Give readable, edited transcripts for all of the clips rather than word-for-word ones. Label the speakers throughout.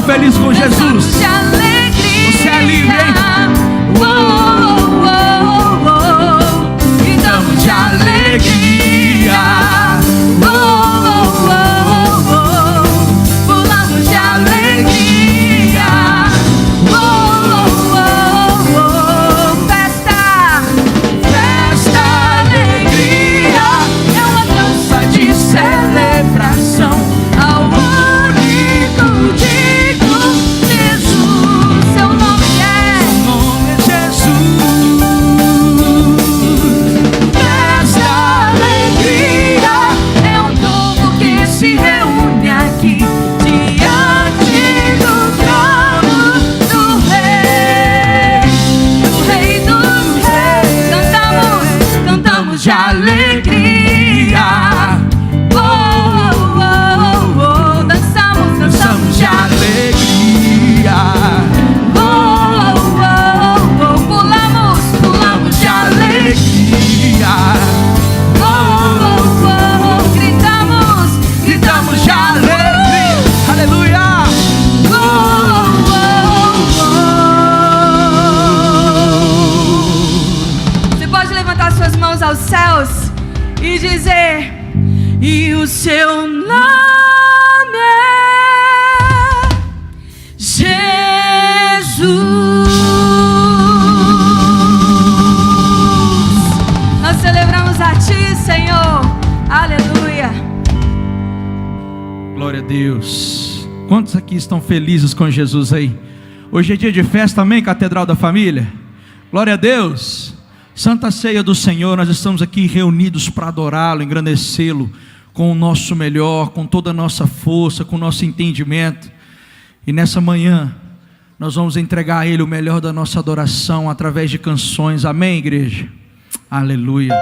Speaker 1: estão felizes com Jesus? Você é livre, hein? Gritamos de alegria. Pulamos de alegria. Festa, festa, alegria. É uma dança de celebração ao único digno Jesus. Seu nome é Jesus. Festa, alegria. É um povo que se reúne aqui diante do trono do Rei, do Rei dos Reis. Cantamos, cantamos de alegria. Dançamos, dançamos de alegria. Pulamos, pulamos de alegria. Gritamos, gritamos de alegria. Aleluia. Você pode levantar suas mãos aos céus e dizer: e o seu nome é Jesus. Nós celebramos a Ti, Senhor. Aleluia.
Speaker 2: Glória a Deus. Quantos aqui estão felizes com Jesus aí? Hoje é dia de festa, amém, Catedral da Família? Glória a Deus. Santa Ceia do Senhor, nós estamos aqui reunidos para adorá-lo, engrandecê-lo com o nosso melhor, com toda a nossa força, com o nosso entendimento. E nessa manhã nós vamos entregar a Ele o melhor da nossa adoração através de canções, amém, igreja? Aleluia.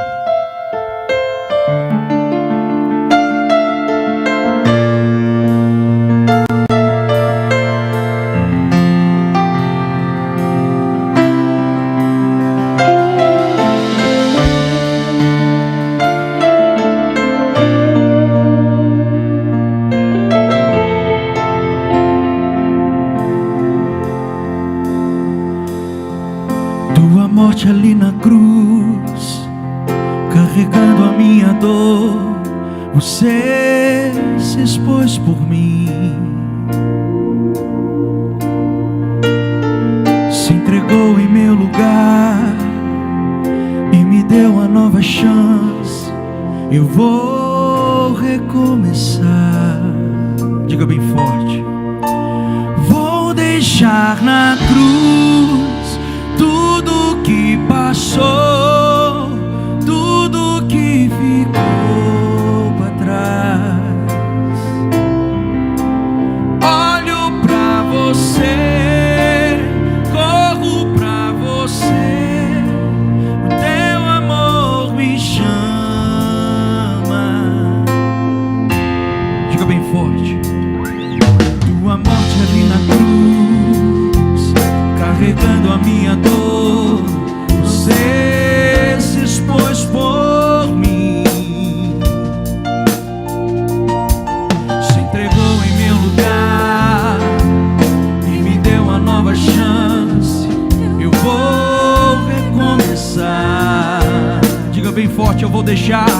Speaker 1: Tua morte ali na cruz, carregando a minha dor, você se expôs por mim, se entregou em meu lugar e me deu uma nova chance. Eu vou recomeçar. Diga bem forte: vou deixar na cruz tudo que passou, tudo que ficou para trás. Olho pra você, corro pra você, o teu amor me chama. Diga bem forte: tua morte ali na cruz, carregando a minha dor, você se expôs por mim, se entregou em meu lugar e me deu uma nova chance. Eu vou recomeçar. Diga bem forte: eu vou deixar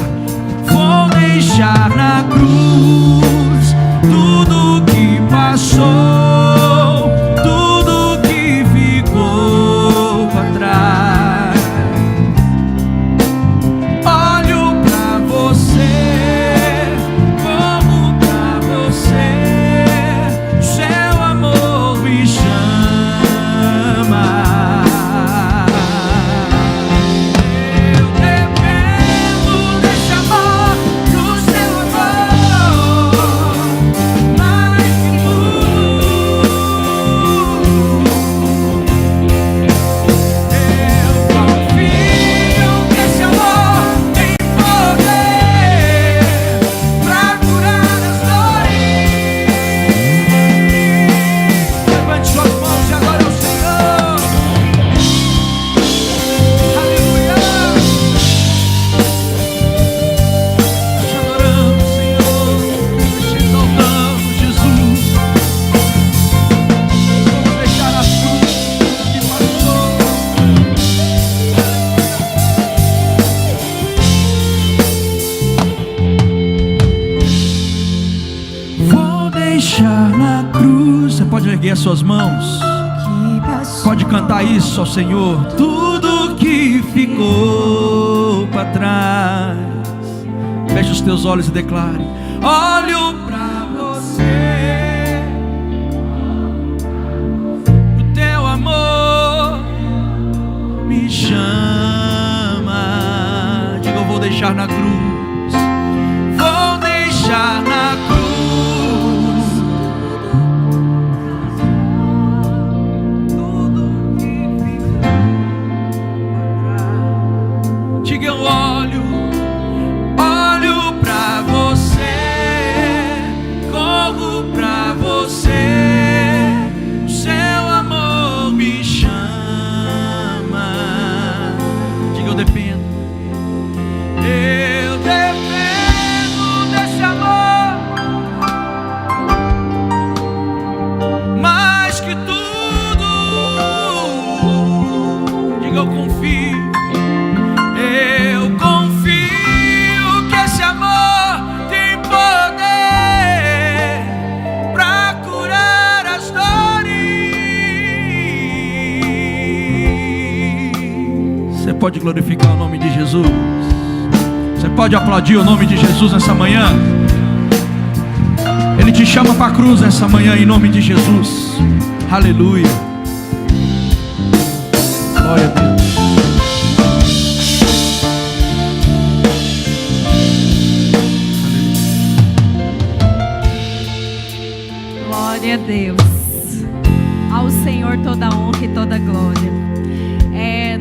Speaker 1: na cruz tudo que passou, tudo que ficou para trás. Olho pra você, corro pra você, seu amor me chama. Eu dependo desse amor, do seu amor.
Speaker 2: Pode erguer as suas mãos. Pode cantar isso ao Senhor. Tudo que ficou para trás. Feche os teus olhos e declare: olho para você, o teu amor me chama. Diga: eu vou deixar na cruz, vou deixar na cruz. Tudo que ficou para trás. Diga: eu olho pra você, corro pra você, o seu amor me chama. Diga: eu dependo desse amor, mais que tudo. Diga: eu confio que esse amor tem poder pra curar as dores. Você pode glorificar o nome de Jesus? Você pode aplaudir o nome de Jesus nessa manhã? Ele te chama para a cruz nessa manhã em nome de Jesus. Aleluia. Glória a Deus.
Speaker 3: Glória a Deus. Ao Senhor toda honra e toda glória.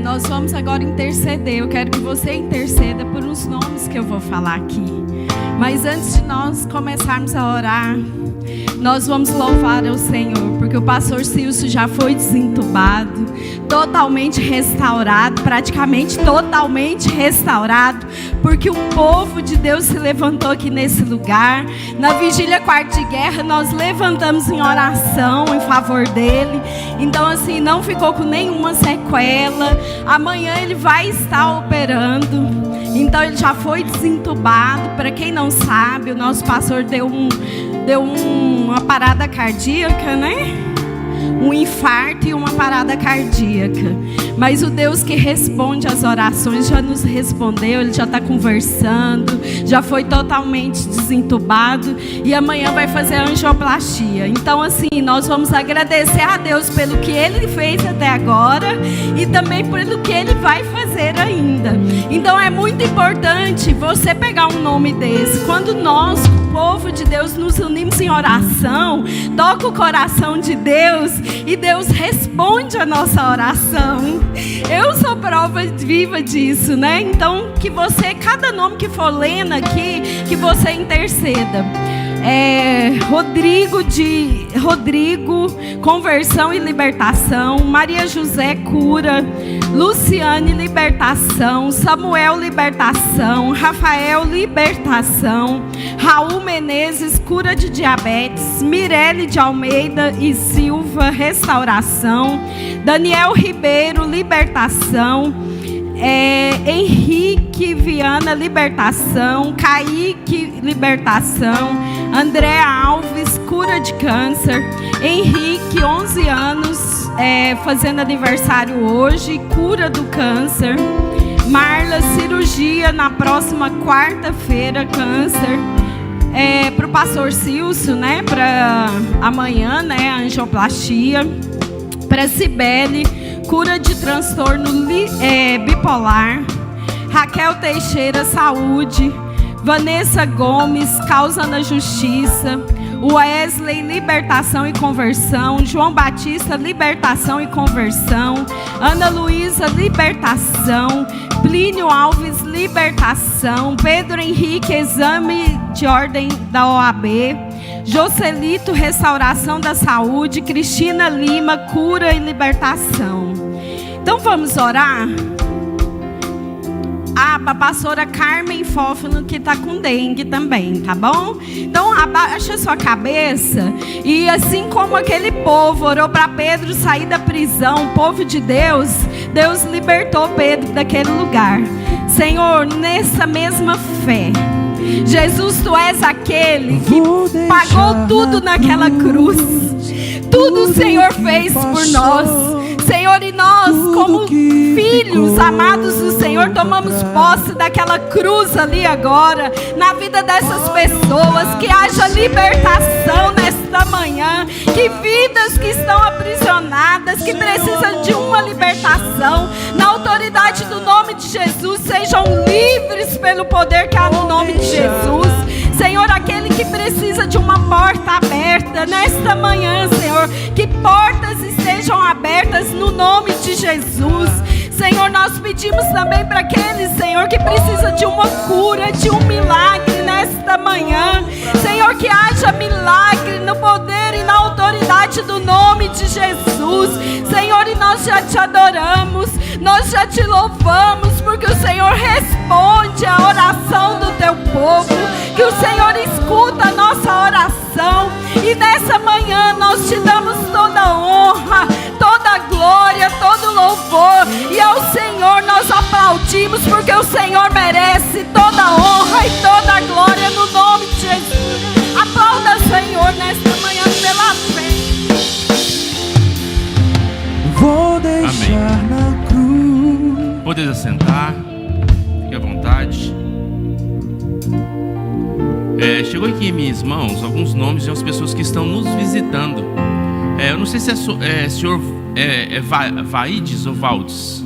Speaker 3: Nós vamos agora interceder. Eu quero que você interceda por uns nomes que eu vou falar aqui. Mas antes de nós começarmos a orar, nós vamos louvar ao Senhor, porque o pastor Silcio já foi desentubado, totalmente restaurado, praticamente totalmente restaurado, porque o povo de Deus se levantou aqui nesse lugar. Na vigília quarta de guerra nós levantamos em oração em favor dele. Então assim, não ficou com nenhuma sequela. Amanhã ele vai estar operando. Então ele já foi desentubado. Para quem não sabe, o nosso pastor deu uma parada cardíaca, né? Um infarto e uma parada cardíaca. Mas o Deus que responde às orações já nos respondeu. Ele já está conversando, já foi totalmente desentubado e amanhã vai fazer a angioplastia. Então assim, nós vamos agradecer a Deus pelo que Ele fez até agora e também pelo que Ele vai fazer ainda. Então é muito importante você pegar um nome desse. Quando nós, o povo de Deus, nos unimos em oração, toca o coração de Deus e Deus responde a nossa oração. Eu sou prova viva disso, né? Então que você, cada nome que for lendo aqui, que você interceda. Rodrigo, conversão e libertação. Maria José, cura. Luciane, libertação. Samuel, libertação. Rafael, libertação. Raul Menezes, cura de diabetes. Mirelle de Almeida e Silva, restauração. Daniel Ribeiro, libertação. Henrique Viana, libertação. Kaique, libertação. André Alves, cura de câncer. Henrique, 11 anos, fazendo aniversário hoje, cura do câncer. Marla, cirurgia na próxima quarta-feira, câncer. Para o pastor Silcio, né? Para amanhã, né? A angioplastia. Para Cibele, cura de transtorno bipolar. Raquel Teixeira, saúde. Vanessa Gomes, causa na justiça. Wesley, libertação e conversão. João Batista, libertação e conversão. Ana Luísa, libertação. Plínio Alves, libertação. Pedro Henrique, exame de ordem da OAB. Jocelito, restauração da saúde. Cristina Lima, cura e libertação. Então vamos orar? A pastora Carmen Fófano, que está com dengue também, tá bom? Então abaixa sua cabeça. E assim como aquele povo orou para Pedro sair da prisão, o povo de Deus, Deus libertou Pedro daquele lugar. Senhor, nessa mesma fé, Jesus, Tu és aquele que pagou tudo naquela cruz. Tu tudo o Senhor fez por nós. Senhor, e nós, como filhos amados do Senhor, tomamos posse daquela cruz ali agora, na vida dessas pessoas, que haja libertação nesta manhã, que vidas que estão aprisionadas, que precisam de uma libertação, na autoridade do nome de Jesus, sejam livres pelo poder que há no nome de Jesus. Senhor, aquele que precisa de uma porta aberta nesta manhã, Senhor, que portas estejam abertas no nome de Jesus. Senhor, nós pedimos também para aquele, Senhor, que precisa de uma cura, de um milagre nesta manhã. Senhor, que haja milagre no poder e na autoridade do nome de Jesus. Senhor, e nós já te adoramos, nós já te louvamos, porque o Senhor responde a oração do teu povo, que o Senhor escuta a nossa oração. E nessa manhã nós te damos toda a honra, toda a glória, todo o louvor. E ao Senhor nós aplaudimos, porque o Senhor merece toda a honra e toda a glória no nome de Jesus. Aplauda o Senhor nesta manhã pela fé.
Speaker 1: Vou deixar na cruz.
Speaker 4: Pode assentar, fique à vontade. Chegou aqui em minhas mãos alguns nomes de umas pessoas que estão nos visitando. Eu não sei se senhor Vaides ou Valdes?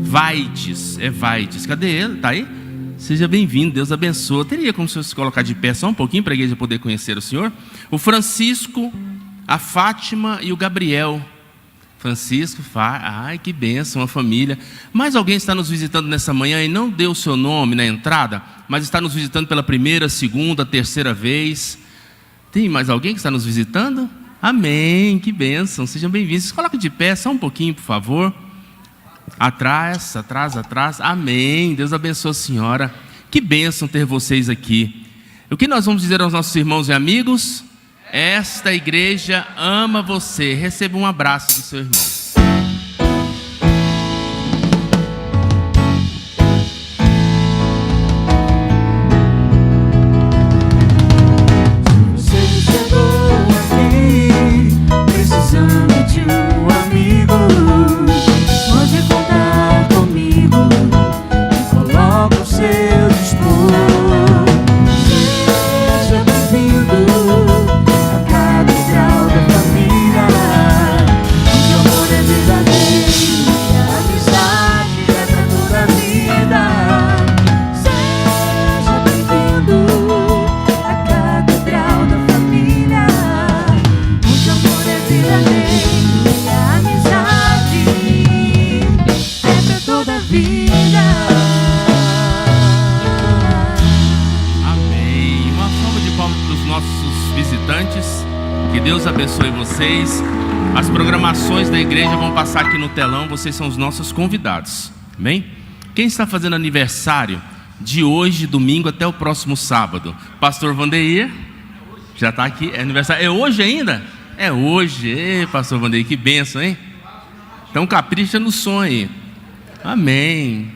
Speaker 4: Vaides, Vaides. Cadê ele? Tá aí? Seja bem-vindo, Deus abençoe. Teria como se colocar de pé só um pouquinho para a igreja poder conhecer o senhor? O Francisco, a Fátima e o Gabriel. Francisco, ai que bênção, uma família. Mais alguém está nos visitando nessa manhã e não deu o seu nome na entrada, mas está nos visitando pela primeira, segunda, terceira vez? Tem mais alguém que está nos visitando? Amém, que bênção, sejam bem-vindos. Coloque de pé só um pouquinho, por favor. Atrás, amém, Deus abençoe a senhora. Que bênção ter vocês aqui. O que nós vamos dizer aos nossos irmãos e amigos? Esta igreja ama você. Receba um abraço do seu irmão. Que Deus abençoe vocês. As programações da igreja vão passar aqui no telão. Vocês são os nossos convidados. Amém? Quem está fazendo aniversário de hoje, domingo, até o próximo sábado? Pastor Vandeir já está aqui. É aniversário. É hoje ainda? É hoje. Ei, Pastor Vandeir, que bênção, hein? Então capricha no sonho. Amém.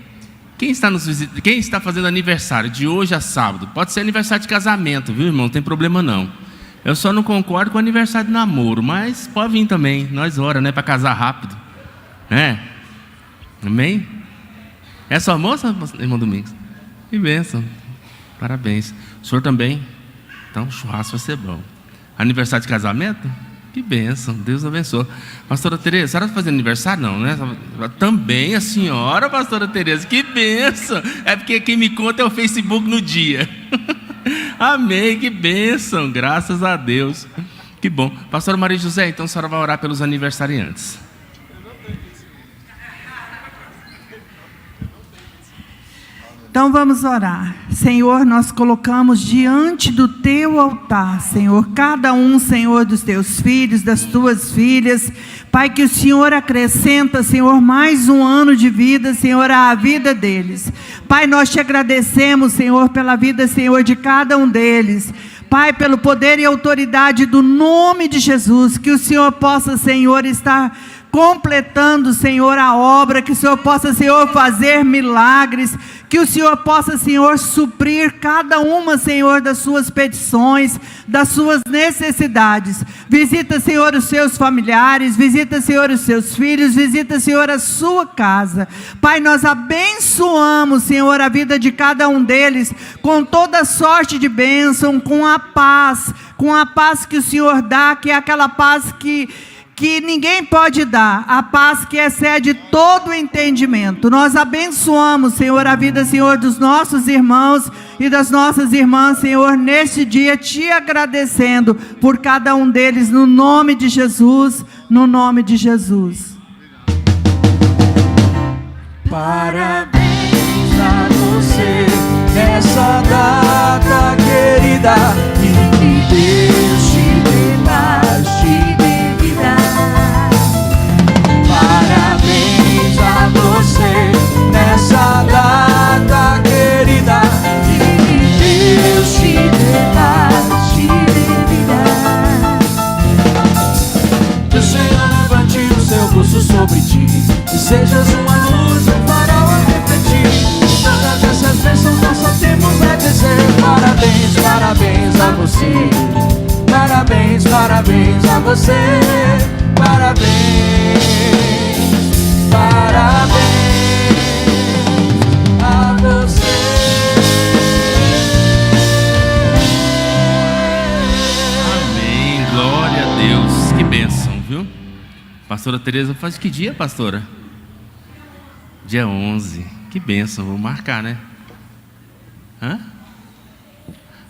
Speaker 4: Quem está fazendo aniversário de hoje a sábado? Pode ser aniversário de casamento, viu, irmão? Não tem problema não. Eu só não concordo com o aniversário de namoro, mas pode vir também. Nós ora, né? Para casar rápido. Amém? É sua moça, irmão Domingos? Que bênção. Parabéns. O senhor também? Então, churrasco vai ser bom. Aniversário de casamento? Que bênção. Deus abençoe. Pastora Tereza, a senhora está fazendo aniversário? Não, né? Também a senhora, pastora Tereza. Que bênção. É porque quem me conta é o Facebook no dia. Amém, que bênção, graças a Deus. Que bom. Pastora Maria José, então a senhora vai orar pelos aniversariantes.
Speaker 5: Então vamos orar. Senhor, nós colocamos diante do teu altar, Senhor, cada um, Senhor, dos teus filhos, das tuas filhas. Pai, que o Senhor acrescenta, Senhor, mais um ano de vida, Senhor, à vida deles. Pai, nós te agradecemos, Senhor, pela vida, Senhor, de cada um deles. Pai, pelo poder e autoridade do nome de Jesus, que o Senhor possa, Senhor, estar completando, Senhor, a obra, que o Senhor possa, Senhor, fazer milagres, que o Senhor possa, Senhor, suprir cada uma, Senhor, das suas petições, das suas necessidades. Visita, Senhor, os seus familiares, visita, Senhor, os seus filhos, visita, Senhor, a sua casa. Pai, nós abençoamos, Senhor, a vida de cada um deles, com toda sorte de bênção, com a paz que o Senhor dá, que é aquela paz que ninguém pode dar, a paz que excede todo o entendimento. Nós abençoamos, Senhor, a vida, Senhor, dos nossos irmãos e das nossas irmãs, Senhor, neste dia, te agradecendo por cada um deles, no nome de Jesus, no nome de Jesus.
Speaker 1: Parabéns a você nessa data querida, e que Deus te dê paz, te dê vida. Parabéns a você nessa data querida, e que Deus te dê paz, te dê vida. Que o Senhor levante o seu rosto sobre ti, e sejas uma luz, um farol a refletir. Todas essas bênçãos nós só temos a dizer: parabéns, parabéns a você. Parabéns, parabéns a você. Parabéns, parabéns a você.
Speaker 4: Amém, glória a Deus. Que bênção, viu? Pastora Tereza, faz que dia, pastora? Dia 11. Que bênção, vou marcar, né? Hã?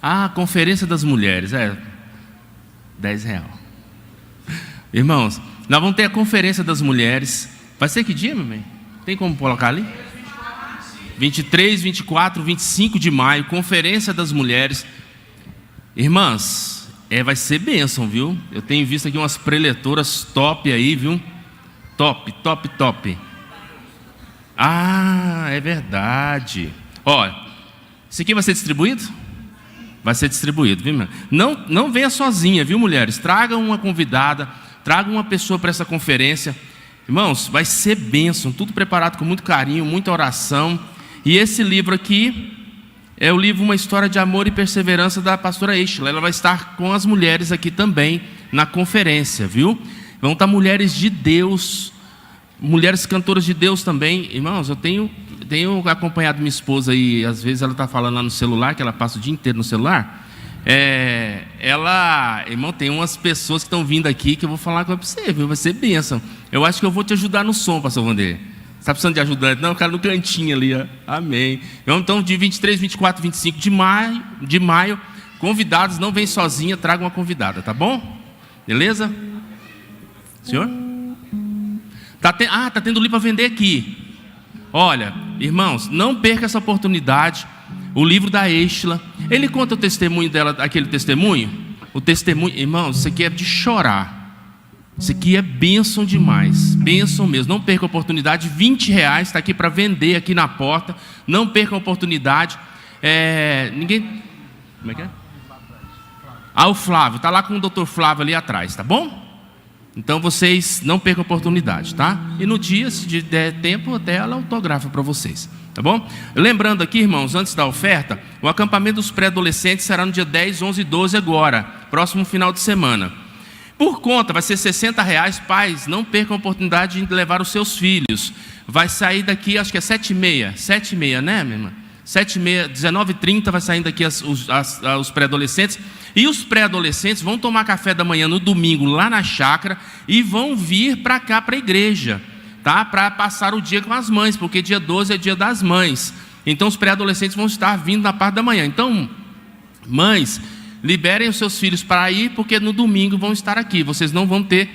Speaker 4: Ah, Conferência das Mulheres, R$10. Irmãos, nós vamos ter a Conferência das Mulheres. Vai ser que dia, meu bem? Tem como colocar ali? 23, 24, 25 de maio, Conferência das Mulheres. Irmãs, vai ser bênção, viu? Eu tenho visto aqui umas preletoras top aí, viu? Top, top, top. Ah, é verdade. Olha, isso aqui vai ser distribuído? Vai ser distribuído, viu, meu? Não venha sozinha, viu, mulheres? Tragam uma convidada, tragam uma pessoa para essa conferência. Irmãos, vai ser bênção, tudo preparado com muito carinho, muita oração. E esse livro aqui é o livro Uma História de Amor e Perseverança da pastora Eichla. Ela vai estar com as mulheres aqui também na conferência, viu? Vão estar mulheres de Deus, mulheres cantoras de Deus também. Irmãos, eu tenho acompanhado minha esposa aí, às vezes ela está falando lá no celular, que ela passa o dia inteiro no celular. Irmão, tem umas pessoas que estão vindo aqui que eu vou falar com você, viu? Vai ser bênção. Eu acho que eu vou te ajudar no som, pastor Wander. Você está precisando de ajudante? Não, o cara no cantinho ali, ó. Amém. Então, de 23, 24, 25 de maio, convidados, não vem sozinha, traga uma convidada, tá bom? Beleza? Senhor? Tá tendo livro para vender aqui. Olha, irmãos, não perca essa oportunidade. O livro da Eichla, ele conta o testemunho dela, aquele testemunho. O testemunho, irmãos, isso aqui é de chorar. Isso aqui é bênção demais, bênção mesmo. Não perca a oportunidade, R$20 está aqui para vender aqui na porta. Não perca a oportunidade. Ninguém. Como é que é? O Flávio, está lá com o doutor Flávio ali atrás, tá bom? Então vocês não percam a oportunidade, tá? E no dia, se der tempo, até ela autografa para vocês, tá bom? Lembrando aqui, irmãos, antes da oferta, o acampamento dos pré-adolescentes será no dia 10, 11 e 12 agora, próximo final de semana. Por conta, vai ser R$60, pais, não percam a oportunidade de levar os seus filhos. Vai sair daqui, acho que é 7h30, né, minha irmã? 7h30, 19h30 vai saindo daqui os pré-adolescentes. E os pré-adolescentes vão tomar café da manhã no domingo lá na chácara e vão vir para cá, para a igreja, tá? Para passar o dia com as mães, porque dia 12 é dia das mães. Então os pré-adolescentes vão estar vindo na parte da manhã. Então, mães, liberem os seus filhos para ir, porque no domingo vão estar aqui. Vocês não vão ter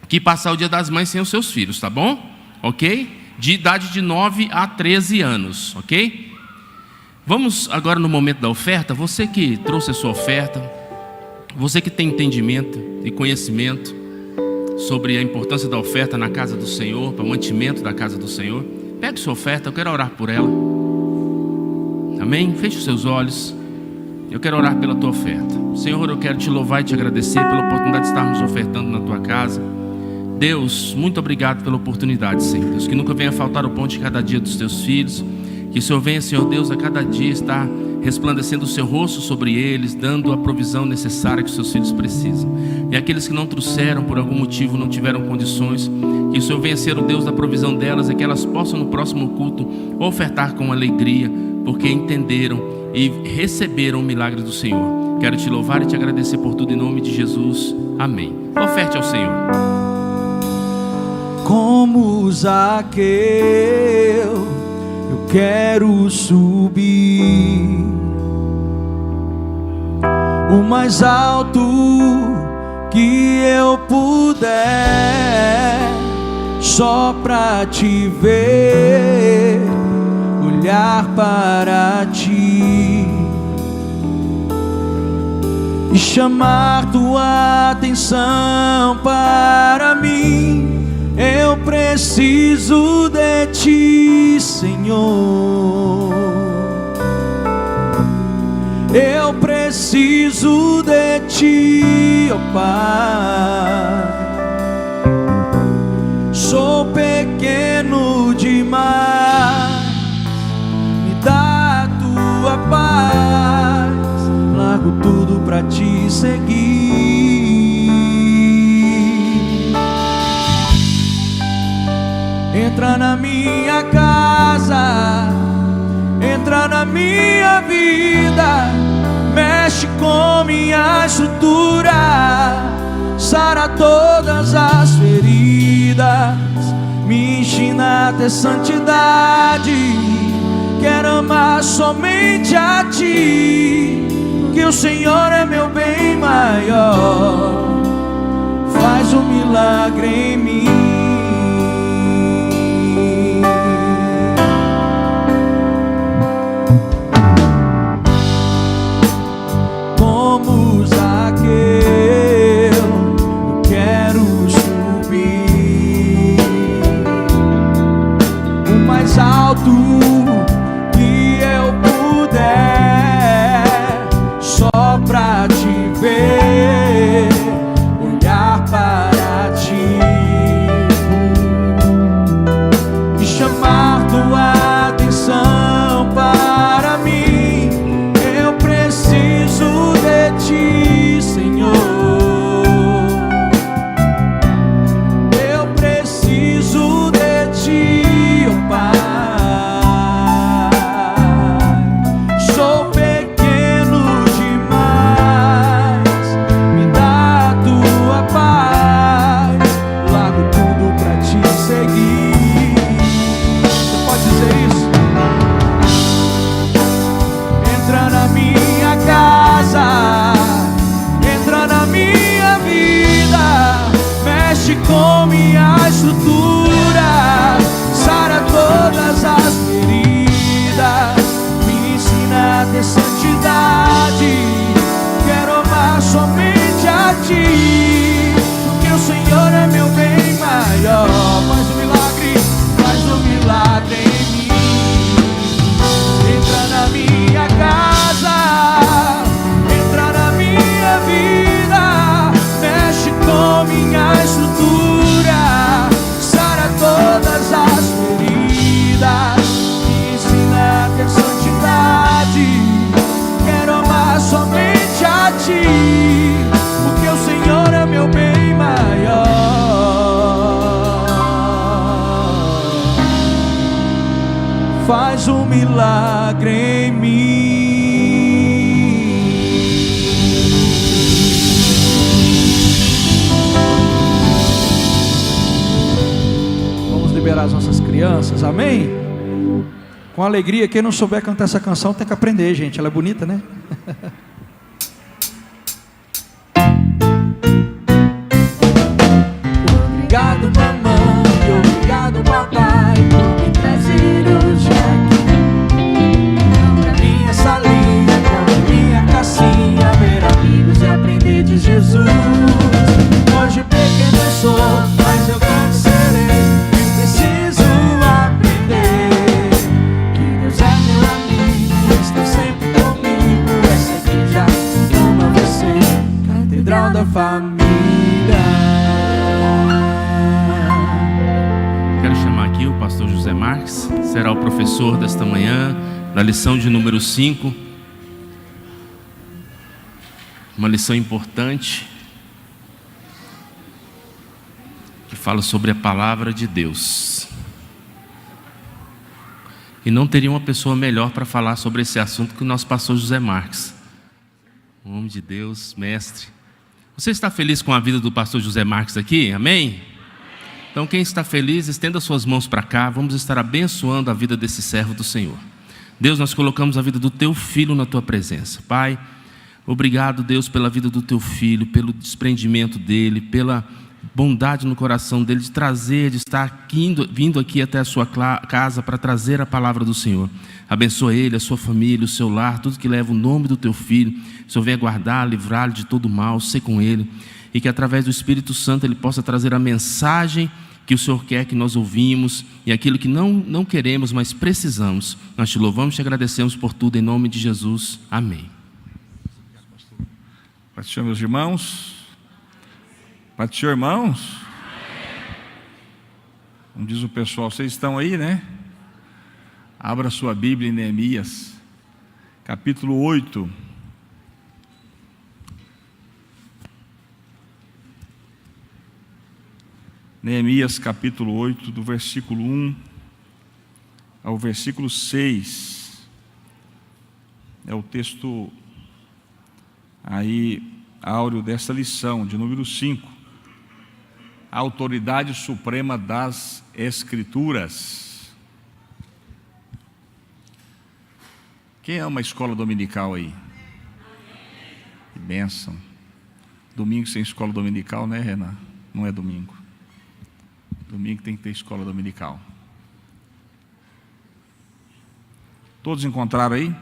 Speaker 4: que passar o dia das mães sem os seus filhos, tá bom? Ok? De idade de 9 a 13 anos, ok? Vamos agora no momento da oferta. Você que trouxe a sua oferta, você que tem entendimento e conhecimento sobre a importância da oferta na casa do Senhor, para o mantimento da casa do Senhor, pegue sua oferta, eu quero orar por ela. Amém? Feche os seus olhos. Eu quero orar pela tua oferta. Senhor, eu quero te louvar e te agradecer pela oportunidade de estarmos ofertando na tua casa. Deus, muito obrigado pela oportunidade, Senhor. Deus, que nunca venha faltar o pão de cada dia dos teus filhos. Que o Senhor venha, Senhor Deus, a cada dia estar resplandecendo o seu rosto sobre eles, dando a provisão necessária que os seus filhos precisam. E aqueles que não trouxeram, por algum motivo não tiveram condições, que o Senhor venha ser o Deus da provisão delas, e que elas possam no próximo culto ofertar com alegria, porque entenderam e receberam o milagre do Senhor. Quero te louvar e te agradecer por tudo em nome de Jesus. Amém. Oferte ao Senhor.
Speaker 1: Como Zaqueu, eu quero subir o mais alto que eu puder, só pra te ver, olhar para ti e chamar tua atenção para mim. Eu preciso de ti, Senhor. Eu preciso de ti, ó Pai. Sou pequeno demais, me dá a tua paz. Largo tudo pra te seguir. Entra na minha casa, entra na minha vida, mexe com minha estrutura, sara todas as feridas, me ensina a ter santidade. Quero amar somente a ti, que o Senhor é meu bem maior. Faz um milagre em mim. Como Zaqueu, eu quero subir o mais alto que eu puder, só pra te ver, olhar para ti e chamar tua atenção para mim. Eu preciso de ti, Senhor. Eu preciso de ti, ó Pai. Sou pequeno demais, me dá a tua paz. Largo tudo pra te seguir. Você pode dizer isso? Entra na minha casa, entra na minha vida, mexe com minha estrutura, sara todas as feridas, me ensina a ter santidade. Quero amar somente a ti, porque o Senhor é meu bem maior. Faz um milagre em mim. Entra na minha casa, entra na minha vida, mexe com minha estrutura, sara todas as feridas, me ensina a ter santidade. Quero amar somente a ti, porque o Senhor é meu bem maior. Faz um milagre em mim. Vamos liberar as nossas crianças, amém? Com alegria. Quem não souber cantar essa canção tem que aprender, gente. Ela é bonita, né? Obrigado, mamãe. Obrigado, papai, por me trazer hoje aqui. Pra minha salinha, com a minha cassinha, ver amigos e aprender de Jesus. Hoje pequeno eu sou, mas eu grande serei. Eu preciso aprender que Deus é meu amigo, está sempre comigo. Essa igreja ama você, Catedral da Família.
Speaker 4: Quero chamar aqui aqui o pastor José Marques, será o professor desta manhã, da lição de número 5. Uma lição importante, que fala sobre a palavra de Deus. E não teria uma pessoa melhor para falar sobre esse assunto que o nosso pastor José Marques. Um homem de Deus, mestre. Você está feliz com a vida do pastor José Marques aqui? Amém? Então quem está feliz, estenda suas mãos para cá. Vamos estar abençoando a vida desse servo do Senhor. Deus, nós colocamos a vida do teu filho na tua presença. Pai, obrigado, Deus, pela vida do teu filho, pelo desprendimento dele, pela bondade no coração dele de trazer, de estar vindo aqui até a sua casa para trazer a palavra do Senhor. Abençoa ele, a sua família, o seu lar, tudo que leva o nome do teu filho. O Senhor venha guardar, livrá-lo de todo mal, ser com ele, e que através do Espírito Santo ele possa trazer a mensagem que o Senhor quer que nós ouvimos, e aquilo que não queremos, mas precisamos. Nós te louvamos e te agradecemos por tudo, em nome de Jesus. Amém.
Speaker 2: Pai do Senhor, meus irmãos. Pai do Senhor, irmãos. Como diz o pessoal, vocês estão aí, né? Abra sua Bíblia em Neemias, capítulo 8. Neemias, capítulo 8, do versículo 1 ao versículo 6. É o texto aí áureo dessa lição, de número 5. A autoridade suprema das Escrituras. Quem ama a escola dominical aí? Que bênção. Domingo sem escola dominical, né, Renan? Não é domingo. Domingo tem que ter escola dominical. Todos encontraram aí?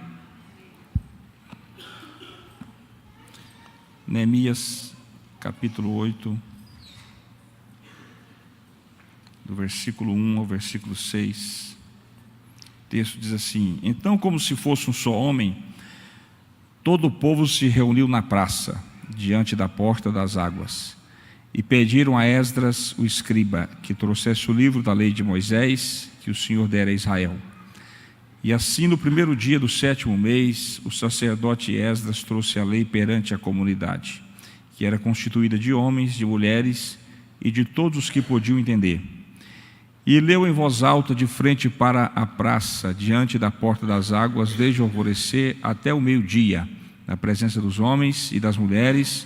Speaker 2: Neemias, capítulo 8, do versículo 1 ao versículo 6. O texto diz assim: Então, como se fosse um só homem, todo o povo se reuniu na praça, diante da porta das águas, e pediram a Esdras, o escriba, que trouxesse o livro da lei de Moisés, que o Senhor dera a Israel. E assim, no primeiro dia do 7º mês, o sacerdote Esdras trouxe a lei perante a comunidade, que era constituída de homens, de mulheres e de todos os que podiam entender. E leu em voz alta de frente para a praça, diante da porta das águas, desde o alvorecer até o meio-dia, na presença dos homens e das mulheres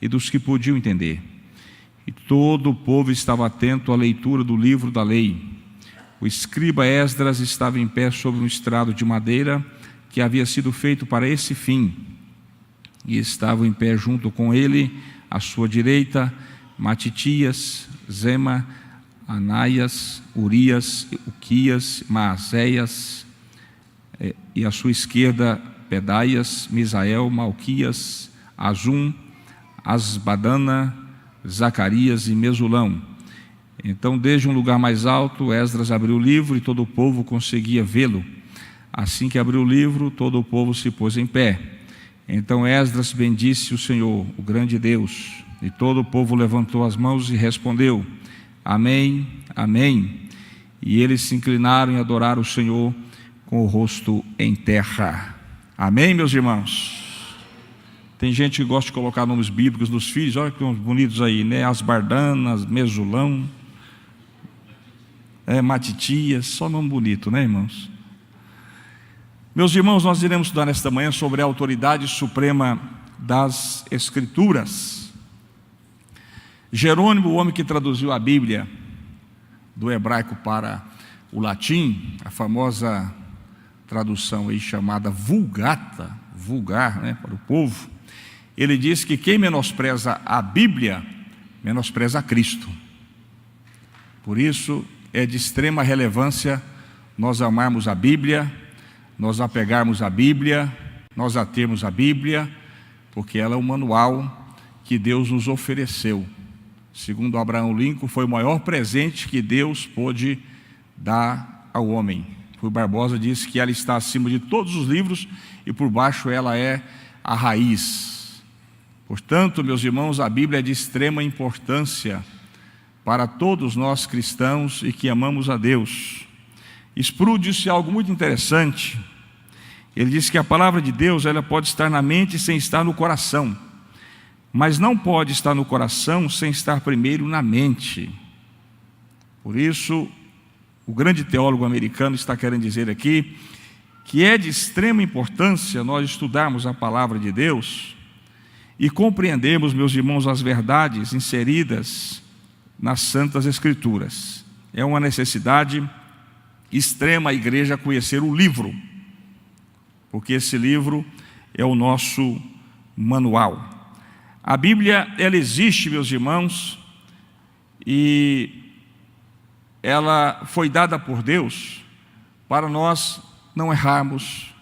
Speaker 2: e dos que podiam entender. E todo o povo estava atento à leitura do livro da lei. O escriba Esdras estava em pé sobre um estrado de madeira que havia sido feito para esse fim. E estavam em pé junto com ele, à sua direita, Matitias, Zema, Anaias, Urias, Uquias, Maazéias, e à sua esquerda, Pedaias, Misael, Malquias, Azum, Asbadana, Zacarias e Mesulão. Então, desde um lugar mais alto, Esdras abriu o livro e todo o povo conseguia vê-lo. Assim que abriu o livro, todo o povo se pôs em pé. Então Esdras bendisse o Senhor, o grande Deus, e todo o povo levantou as mãos e respondeu: Amém, Amém. E eles se inclinaram e adoraram o Senhor com o rosto em terra. Amém, meus irmãos? Tem gente que gosta de colocar nomes bíblicos dos filhos, olha que bonitos aí, né? Asbardanas, Mesulão, Matitias, só nome bonito, né, irmãos? Meus irmãos, nós iremos estudar nesta manhã sobre a autoridade suprema das Escrituras. Jerônimo, o homem que traduziu a Bíblia do hebraico para o latim, a famosa tradução aí chamada Vulgata, vulgar, né, para o povo, ele diz que quem menospreza a Bíblia, menospreza a Cristo. Por isso, é de extrema relevância nós amarmos a Bíblia, nós apegarmos a Bíblia, nós atermos a Bíblia, porque ela é o manual que Deus nos ofereceu. Segundo Abraham Lincoln, foi o maior presente que Deus pôde dar ao homem. Rui Barbosa disse que ela está acima de todos os livros e por baixo ela é a raiz. Portanto, meus irmãos, a Bíblia é de extrema importância
Speaker 6: para todos nós cristãos e que amamos a Deus. Sproul disse algo muito interessante. Ele disse que a palavra de Deus, ela pode estar na mente sem estar no coração, mas não pode estar no coração sem estar primeiro na mente. Por isso, o grande teólogo americano está querendo dizer aqui que é de extrema importância nós estudarmos a palavra de Deus e compreendermos, meus irmãos, as verdades inseridas nas Santas Escrituras. É uma necessidade extrema a igreja conhecer o livro, porque esse livro é o nosso manual. A Bíblia, ela existe, meus irmãos, e ela foi dada por Deus para nós não errarmos,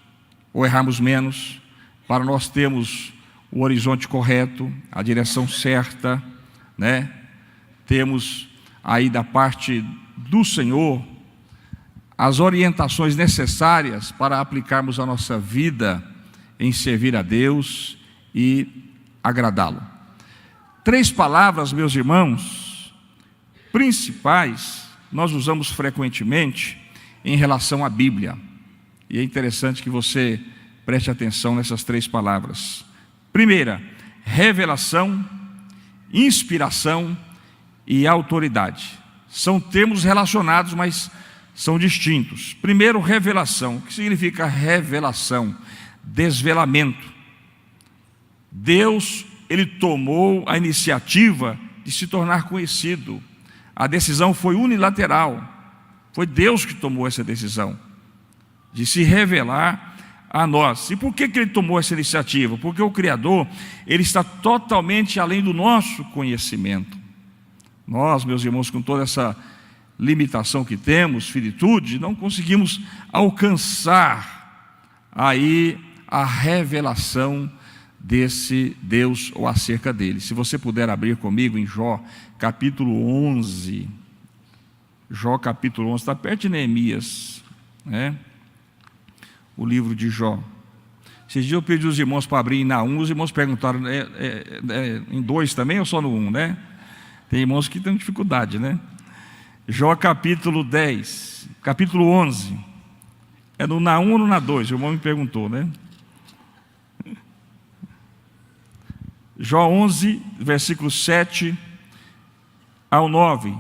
Speaker 6: ou errarmos menos, para nós termos o horizonte correto, a direção certa, né? Temos aí da parte do Senhor as orientações necessárias para aplicarmos a nossa vida em servir a Deus e agradá-lo. 3 palavras, meus irmãos, principais, nós usamos frequentemente em relação à Bíblia. E é interessante que você preste atenção nessas 3 palavras. Primeira, revelação, inspiração e autoridade. São termos relacionados, mas são distintos. Primeiro, revelação. O que significa revelação? Desvelamento. Deus, Ele tomou a iniciativa de se tornar conhecido. A decisão foi unilateral. Foi Deus que tomou essa decisão de se revelar a nós. E por que Ele tomou essa iniciativa? Porque o Criador, Ele está totalmente além do nosso conhecimento. Nós, meus irmãos, com toda essa limitação que temos, finitude, não conseguimos alcançar aí a revelação desse Deus ou acerca dele. Se você puder abrir comigo em Jó, capítulo 11. Jó, capítulo 11, está perto de Neemias, né? O livro de Jó. Esses dias eu pedi os irmãos para abrir em Naum, os irmãos perguntaram, em 2 também ou só no 1, né? Tem irmãos que têm dificuldade, né? Jó capítulo 10, capítulo 11, é no Naum ou no Na 2? O irmão me perguntou, né? Jó 11, versículos 7 ao 9.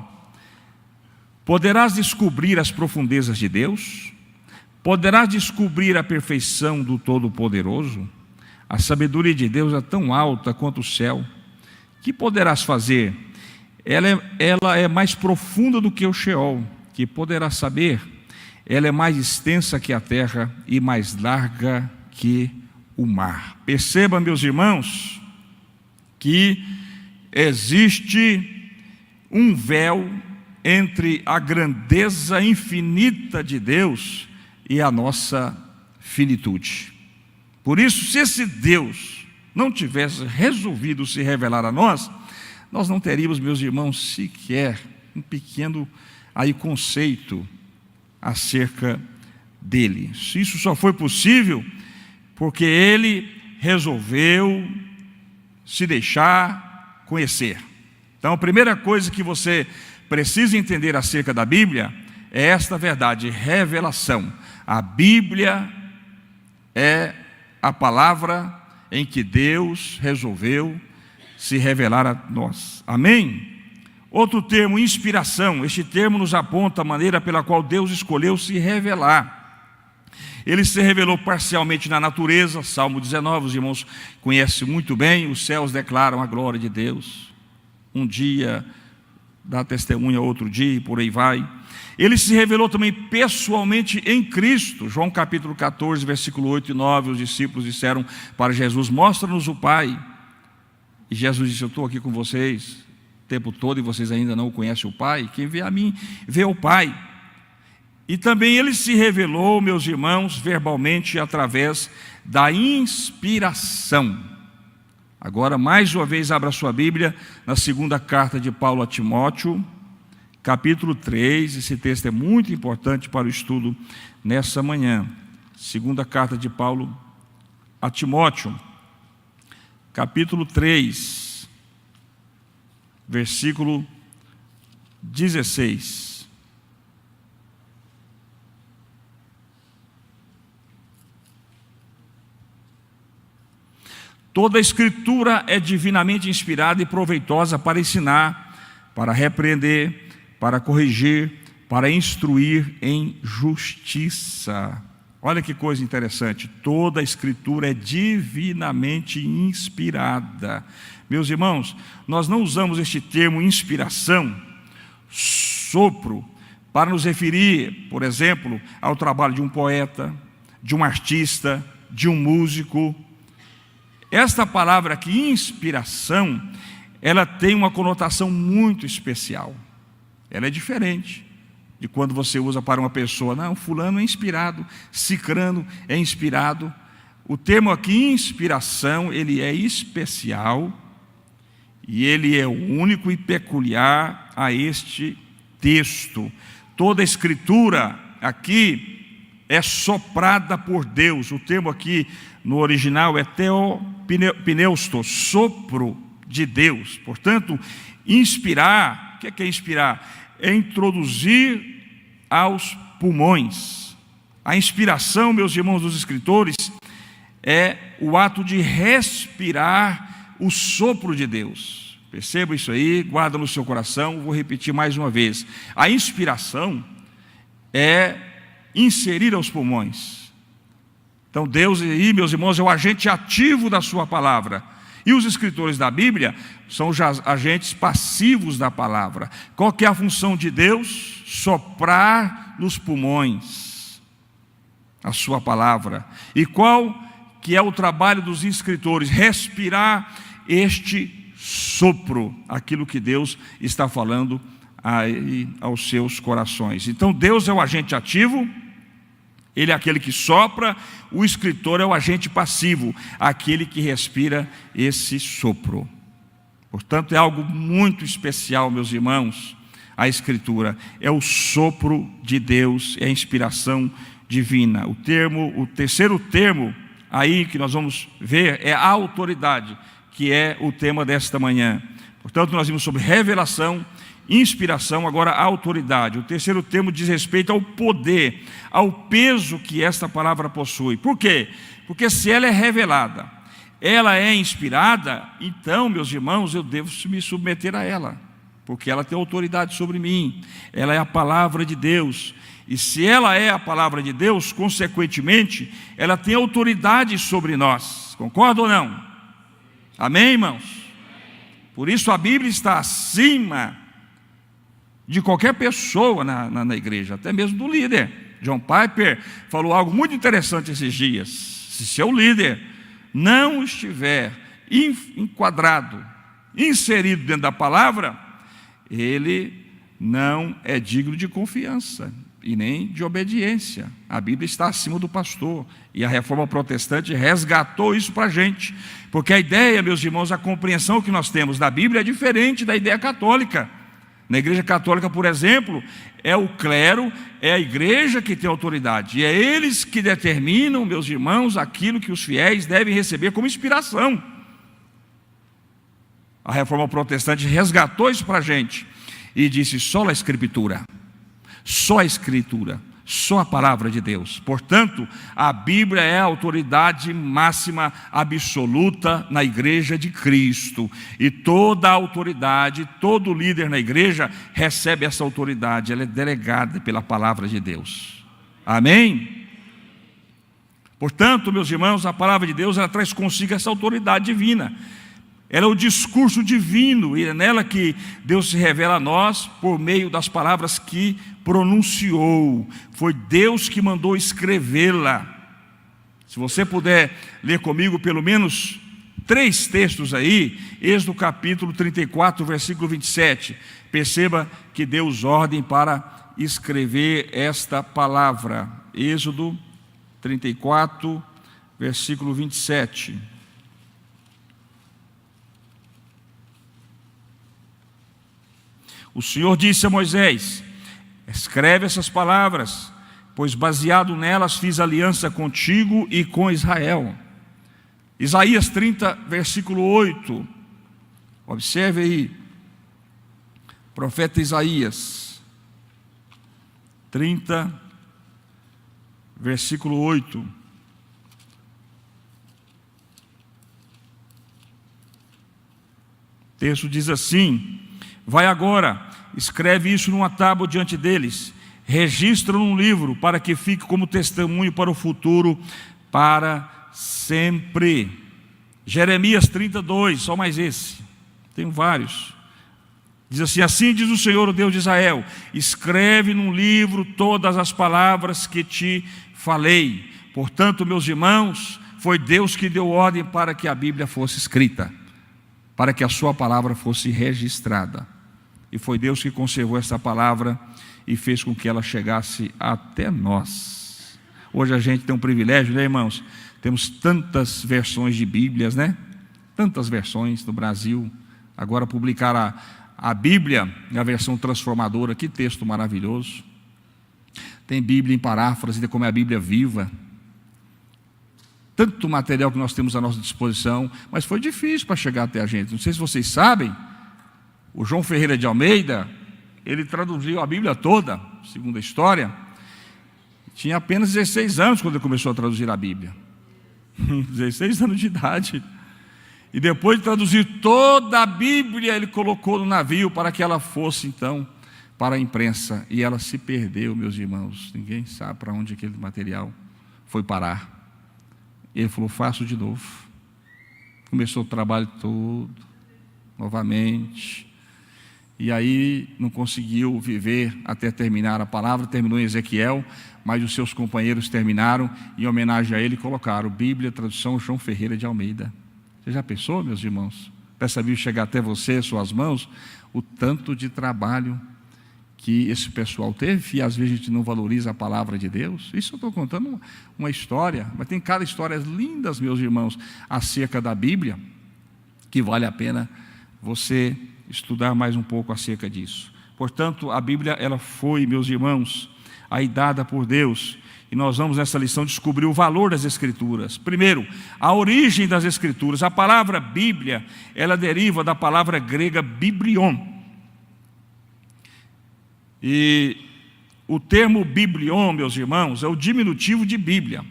Speaker 6: Poderás descobrir as profundezas de Deus? Poderás descobrir a perfeição do Todo-Poderoso? A sabedoria de Deus é tão alta quanto o céu. Que poderás fazer? Ela é mais profunda do que o Sheol. Que poderás saber? Ela é mais extensa que a terra e mais larga que o mar. Perceba, meus irmãos, que existe um véu entre a grandeza infinita de Deus e a nossa finitude. Por isso, se esse Deus não tivesse resolvido se revelar a nós, nós não teríamos, meus irmãos, sequer um pequeno aí conceito acerca dele. Isso só foi possível porque ele resolveu se deixar conhecer. Então, a primeira coisa que você precisa entender acerca da Bíblia é esta verdade: revelação. A Bíblia é a palavra em que Deus resolveu se revelar a nós. Amém? Outro termo, inspiração. Este termo nos aponta a maneira pela qual Deus escolheu se revelar. Ele se revelou parcialmente na natureza. Salmo 19, os irmãos conhecem muito bem. Os céus declaram a glória de Deus. Um dia dá testemunha, outro dia, e por aí vai. Ele se revelou também pessoalmente em Cristo. João capítulo 14, versículo 8 e 9, os discípulos disseram para Jesus: mostra-nos o Pai. E Jesus disse: eu estou aqui com vocês o tempo todo e vocês ainda não conhecem o Pai. Quem vê a mim, vê o Pai. E também ele se revelou, meus irmãos, verbalmente através da inspiração. Agora, mais uma vez, abra sua Bíblia na segunda carta de Paulo a Timóteo, capítulo 3, esse texto é muito importante para o estudo nessa manhã. Segunda carta de Paulo a Timóteo, capítulo 3, versículo 16. Toda a Escritura é divinamente inspirada e proveitosa para ensinar, para repreender, para corrigir, para instruir em justiça. Olha que coisa interessante, toda a Escritura é divinamente inspirada. Meus irmãos, nós não usamos este termo inspiração, sopro, para nos referir, por exemplo, ao trabalho de um poeta, de um artista, de um músico. Esta palavra aqui, inspiração, ela tem uma conotação muito especial. Ela é diferente de quando você usa para uma pessoa. Não, fulano é inspirado, cicrano é inspirado. O termo aqui, inspiração, ele é especial e ele é único e peculiar a este texto. Toda a Escritura aqui é soprada por Deus. O termo aqui no original é theopneustos, sopro de Deus. Portanto, inspirar, o que é inspirar? É introduzir aos pulmões. A inspiração, meus irmãos dos escritores, é o ato de respirar o sopro de Deus. Perceba isso aí, guarda no seu coração, vou repetir mais uma vez. A inspiração é inserir aos pulmões. Então Deus aí, meus irmãos, é o agente ativo da sua palavra. E os escritores da Bíblia são os agentes passivos da palavra. Qual que é a função de Deus? Soprar nos pulmões a sua palavra. E qual que é o trabalho dos escritores? Respirar este sopro, aquilo que Deus está falando aí aos seus corações. Então Deus é o agente ativo, Ele é aquele que sopra, o escritor é o agente passivo, aquele que respira esse sopro. Portanto, é algo muito especial, meus irmãos, a Escritura. É o sopro de Deus, é a inspiração divina. O terceiro termo aí que nós vamos ver é a autoridade, que é o tema desta manhã. Portanto, nós vimos sobre revelação, inspiração, agora a autoridade. O terceiro termo diz respeito ao poder, ao peso que esta palavra possui. Por quê? Porque se ela é revelada, ela é inspirada, então, meus irmãos, eu devo me submeter a ela, porque ela tem autoridade sobre mim. Ela é a palavra de Deus. E se ela é a palavra de Deus, consequentemente, ela tem autoridade sobre nós. Concorda ou não? Amém, irmãos? Por isso a Bíblia está acima de qualquer pessoa na igreja, até mesmo do líder. John Piper falou algo muito interessante esses dias. Se seu líder não estiver enquadrado, inserido dentro da palavra, ele não é digno de confiança e nem de obediência. A Bíblia está acima do pastor, e a Reforma Protestante resgatou isso para a gente, porque a ideia, meus irmãos, a compreensão que nós temos da Bíblia é diferente da ideia católica. Na Igreja Católica, por exemplo, é o clero, é a igreja que tem autoridade, e é eles que determinam, meus irmãos, aquilo que os fiéis devem receber como inspiração. A Reforma Protestante resgatou isso para a gente e disse: só a Escritura, só a Escritura, só a palavra de Deus. Portanto, a Bíblia é a autoridade máxima, absoluta na igreja de Cristo. E toda a autoridade, todo líder na igreja recebe essa autoridade. Ela é delegada pela palavra de Deus. Amém? Portanto, meus irmãos, a palavra de Deus, ela traz consigo essa autoridade divina. Ela é o discurso divino, e é nela que Deus se revela a nós por meio das palavras que pronunciou. Foi Deus que mandou escrevê-la. Se você puder ler comigo pelo menos 3 textos aí, Êxodo capítulo 34, versículo 27. Perceba que deu ordem para escrever esta palavra. Êxodo 34, versículo 27. O Senhor disse a Moisés: escreve essas palavras, pois baseado nelas fiz aliança contigo e com Israel. Isaías 30, versículo 8. Observe aí. Profeta Isaías 30, versículo 8. O texto diz assim: vai agora, escreve isso numa tábua diante deles, registra num livro, para que fique como testemunho para o futuro, para sempre. Jeremias 32, só mais esse, tem vários. Diz assim: assim diz o Senhor, o Deus de Israel, escreve num livro todas as palavras que te falei. Portanto, meus irmãos, foi Deus que deu ordem para que a Bíblia fosse escrita, para que a sua palavra fosse registrada. E foi Deus que conservou essa palavra e fez com que ela chegasse até nós. Hoje a gente tem um privilégio, né, irmãos? Temos tantas versões de Bíblias, né? Tantas versões no Brasil. Agora publicaram a Bíblia, a versão transformadora, que texto maravilhoso. Tem Bíblia em paráfrase, como é a Bíblia viva. Tanto material que nós temos à nossa disposição, mas foi difícil para chegar até a gente. Não sei se vocês sabem, o João Ferreira de Almeida, ele traduziu a Bíblia toda, segundo a história. Tinha apenas 16 anos quando ele começou a traduzir a Bíblia. 16 anos de idade. E depois de traduzir toda a Bíblia, ele colocou no navio para que ela fosse então para a imprensa. E ela se perdeu, meus irmãos. Ninguém sabe para onde aquele material foi parar. Ele falou: faço de novo. Começou o trabalho todo, novamente. E aí não conseguiu viver até terminar a palavra. Terminou em Ezequiel, mas os seus companheiros terminaram. Em homenagem a ele, colocaram Bíblia, tradução João Ferreira de Almeida. Você já pensou, meus irmãos, para essa Bíblia chegar até você, suas mãos, o tanto de trabalho que esse pessoal teve? E às vezes a gente não valoriza a palavra de Deus. Isso eu estou contando uma história, mas tem cada história lindas, meus irmãos, acerca da Bíblia, que vale a pena você estudar mais um pouco acerca disso. Portanto, a Bíblia, ela foi, meus irmãos, aí dada por Deus. E nós vamos nessa lição descobrir o valor das Escrituras. Primeiro, a origem das Escrituras. A palavra Bíblia, ela deriva da palavra grega biblion. E o termo biblion, meus irmãos, é o diminutivo de Bíblia.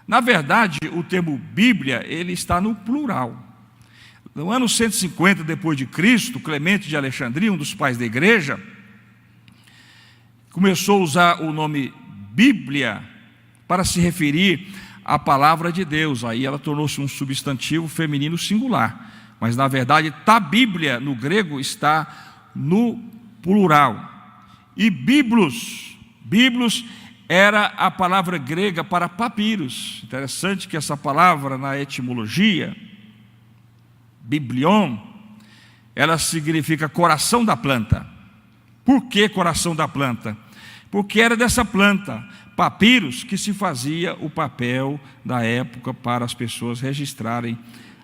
Speaker 6: Na verdade, o termo Bíblia, ele está no plural. No ano 150 depois de Cristo, Clemente de Alexandria, um dos pais da igreja, começou a usar o nome Bíblia para se referir à palavra de Deus. Aí ela tornou-se um substantivo feminino singular. Mas na verdade, Bíblia no grego está no plural. E biblos era a palavra grega para papiros. Interessante que essa palavra na etimologia, biblion, ela significa coração da planta. Por que coração da planta? Porque era dessa planta, papiros, que se fazia o papel da época para as pessoas registrarem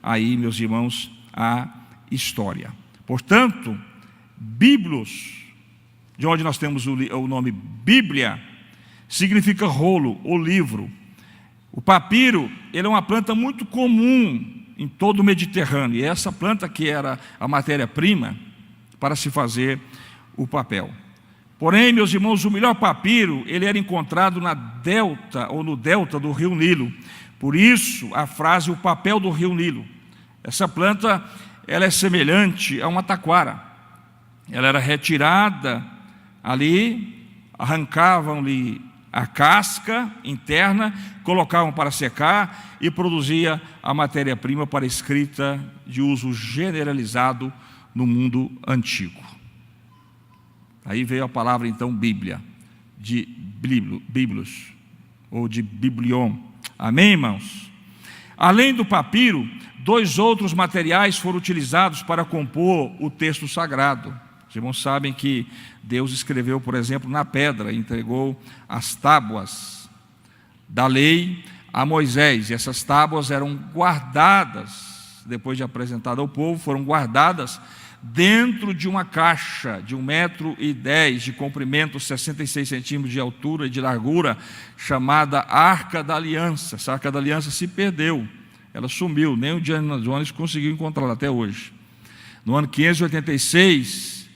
Speaker 6: aí, meus irmãos, a história. Portanto, biblos, de onde nós temos o nome Bíblia, significa rolo ou livro. O papiro, ele é uma planta muito comum em todo o Mediterrâneo, e essa planta que era a matéria-prima para se fazer o papel. Porém, meus irmãos, o melhor papiro, ele era encontrado na delta ou no delta do rio Nilo. Por isso, a frase, o papel do rio Nilo. Essa planta, ela é semelhante a uma taquara. Ela era retirada ali, arrancavam-lhe a casca interna, colocavam para secar e produzia a matéria-prima para escrita de uso generalizado no mundo antigo. Aí veio a palavra então Bíblia, de biblos, ou de biblion. Amém, irmãos? Além do papiro, 2 outros materiais foram utilizados para compor o texto sagrado. Os irmãos sabem que Deus escreveu, por exemplo, na pedra, entregou as tábuas da lei a Moisés. E essas tábuas eram guardadas, depois de apresentadas ao povo, foram guardadas dentro de uma caixa de 1,10 metro de comprimento, 66 centímetros de altura e de largura, chamada Arca da Aliança. Essa Arca da Aliança se perdeu, ela sumiu, nem o Indiana Jones conseguiu encontrá-la até hoje. No ano 586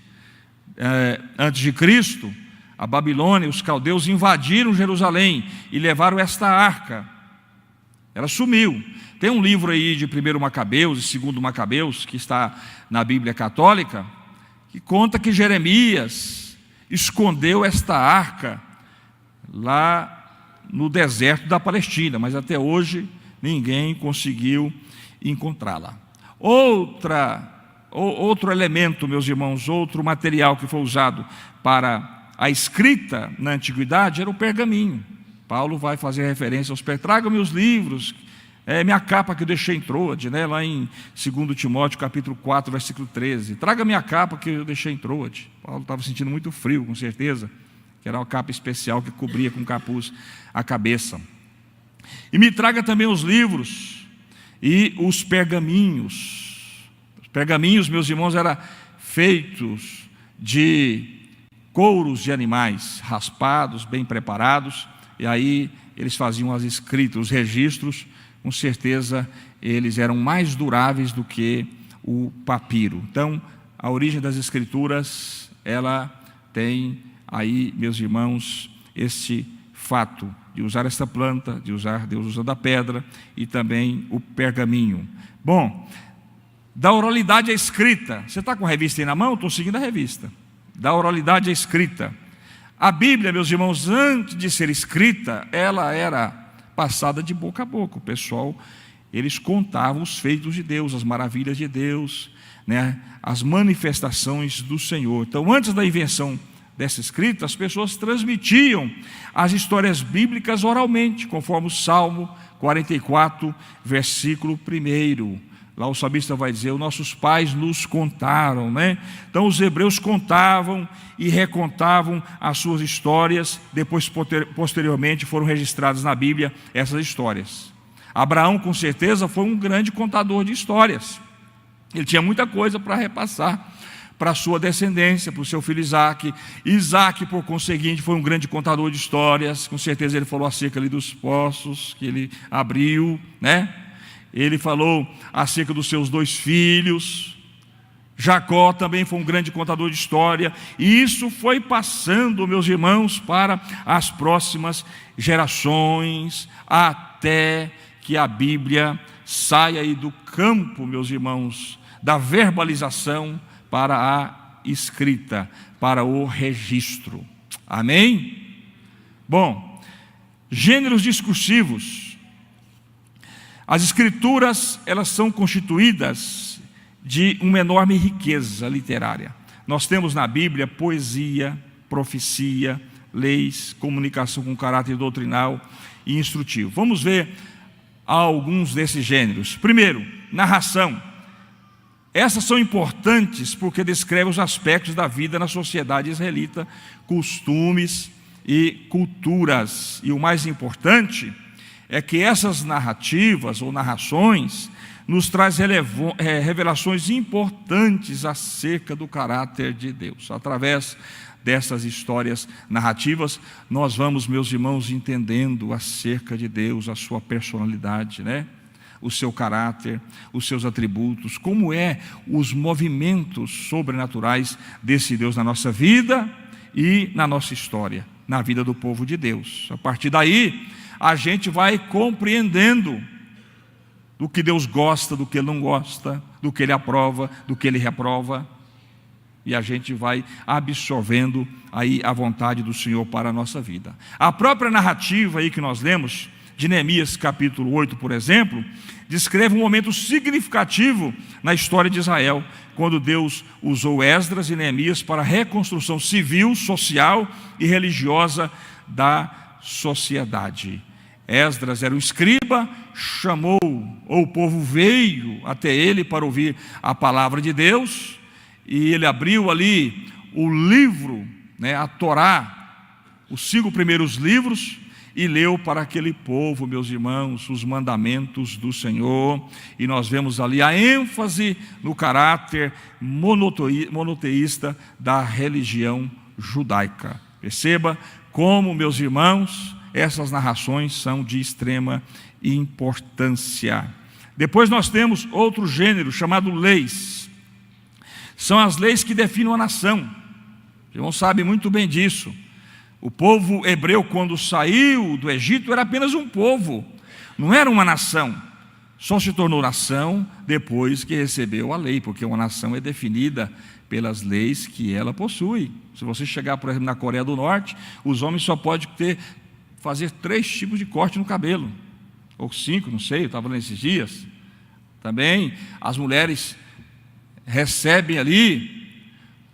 Speaker 6: antes de Cristo, a Babilônia, os caldeus invadiram Jerusalém e levaram esta arca. Ela sumiu. Tem um livro aí de 1 Macabeus e 2 Macabeus, que está na Bíblia Católica, que conta que Jeremias escondeu esta arca lá no deserto da Palestina, mas até hoje ninguém conseguiu encontrá-la. Outro elemento, meus irmãos, outro material que foi usado para a escrita na antiguidade era o pergaminho. Paulo vai fazer referência aos pergaminhos. Traga-me os livros, minha capa que eu deixei em Troade, né? Lá em 2 Timóteo capítulo 4, versículo 13. Traga minha capa que eu deixei em Troade. Paulo estava sentindo muito frio, com certeza, que era uma capa especial que cobria com capuz a cabeça. E me traga também os livros e os pergaminhos. Os pergaminhos, meus irmãos, eram feitos de couros de animais raspados, bem preparados, e aí eles faziam as escritas, os registros. Com certeza eles eram mais duráveis do que o papiro. Então, a origem das escrituras, ela tem aí, meus irmãos, este fato de usar esta planta, Deus usando a pedra e também o pergaminho. Bom, da oralidade à escrita. Você está com a revista aí na mão? Estou seguindo a revista. Da oralidade à escrita. A Bíblia, meus irmãos, antes de ser escrita, ela era passada de boca a boca. O pessoal, eles contavam os feitos de Deus, as maravilhas de Deus, né? As manifestações do Senhor. Então, antes da invenção dessa escrita, as pessoas transmitiam as histórias bíblicas oralmente, conforme o Salmo 44, versículo 1. Lá o salmista vai dizer: os nossos pais nos contaram, né? Então os hebreus contavam e recontavam as suas histórias. Depois, posteriormente, foram registradas na Bíblia essas histórias. Abraão, com certeza, foi um grande contador de histórias. Ele tinha muita coisa para repassar para a sua descendência, para o seu filho Isaac. Isaac, por conseguinte, foi um grande contador de histórias. Com certeza ele falou acerca ali dos poços que ele abriu, né? Ele falou acerca dos seus 2 filhos. Jacó também foi um grande contador de história. E isso foi passando, meus irmãos, para as próximas gerações, até que a Bíblia saia aí do campo, meus irmãos, da verbalização para a escrita, para o registro. Amém? Bom, gêneros discursivos. As escrituras, elas são constituídas de uma enorme riqueza literária. Nós temos na Bíblia poesia, profecia, leis, comunicação com caráter doutrinal e instrutivo. Vamos ver alguns desses gêneros. Primeiro, narração. Essas são importantes porque descrevem os aspectos da vida na sociedade israelita, costumes e culturas. E o mais importante é que essas narrativas ou narrações nos traz revelações importantes acerca do caráter de Deus. Através dessas histórias narrativas, nós vamos, meus irmãos, entendendo acerca de Deus, a sua personalidade, né? O seu caráter, os seus atributos, como os movimentos sobrenaturais desse Deus na nossa vida e na nossa história, na vida do povo de Deus. A partir daí, a gente vai compreendendo do que Deus gosta, do que Ele não gosta, do que Ele aprova, do que Ele reprova, e a gente vai absorvendo aí a vontade do Senhor para a nossa vida. A própria narrativa aí que nós lemos, de Neemias capítulo 8, por exemplo, descreve um momento significativo na história de Israel, quando Deus usou Esdras e Neemias para a reconstrução civil, social e religiosa da sociedade. Esdras era um escriba, o povo veio até ele para ouvir a palavra de Deus, e ele abriu ali o livro, né, a Torá, os 5 primeiros livros, e leu para aquele povo, meus irmãos, os mandamentos do Senhor. E nós vemos ali a ênfase no caráter monoteísta da religião judaica. Perceba como, meus irmãos, essas narrações são de extrema importância. Depois nós temos outro gênero chamado leis. São as leis que definem a nação. irmãos sabem muito bem disso. O povo hebreu, quando saiu do Egito, era apenas um povo, não era uma nação. Só se tornou nação depois que recebeu a lei, porque uma nação é definida pelas leis que ela possui. Se você chegar, por exemplo, na Coreia do Norte, os homens só podem fazer 3 tipos de corte no cabelo, ou 5, não sei, eu estava nesses dias. Também as mulheres recebem ali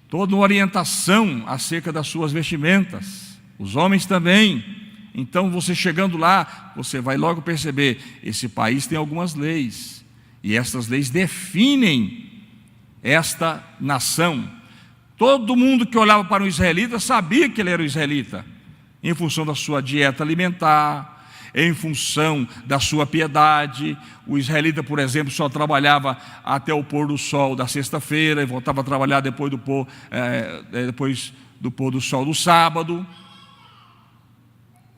Speaker 6: toda uma orientação acerca das suas vestimentas, os homens também. Então, você chegando lá, você vai logo perceber, esse país tem algumas leis, e essas leis definem esta nação. Todo mundo que olhava para um israelita sabia que ele era um israelita, em função da sua dieta alimentar, em função da sua piedade. O israelita, por exemplo, só trabalhava até o pôr do sol da sexta-feira, e voltava a trabalhar depois do pôr do sol do sábado.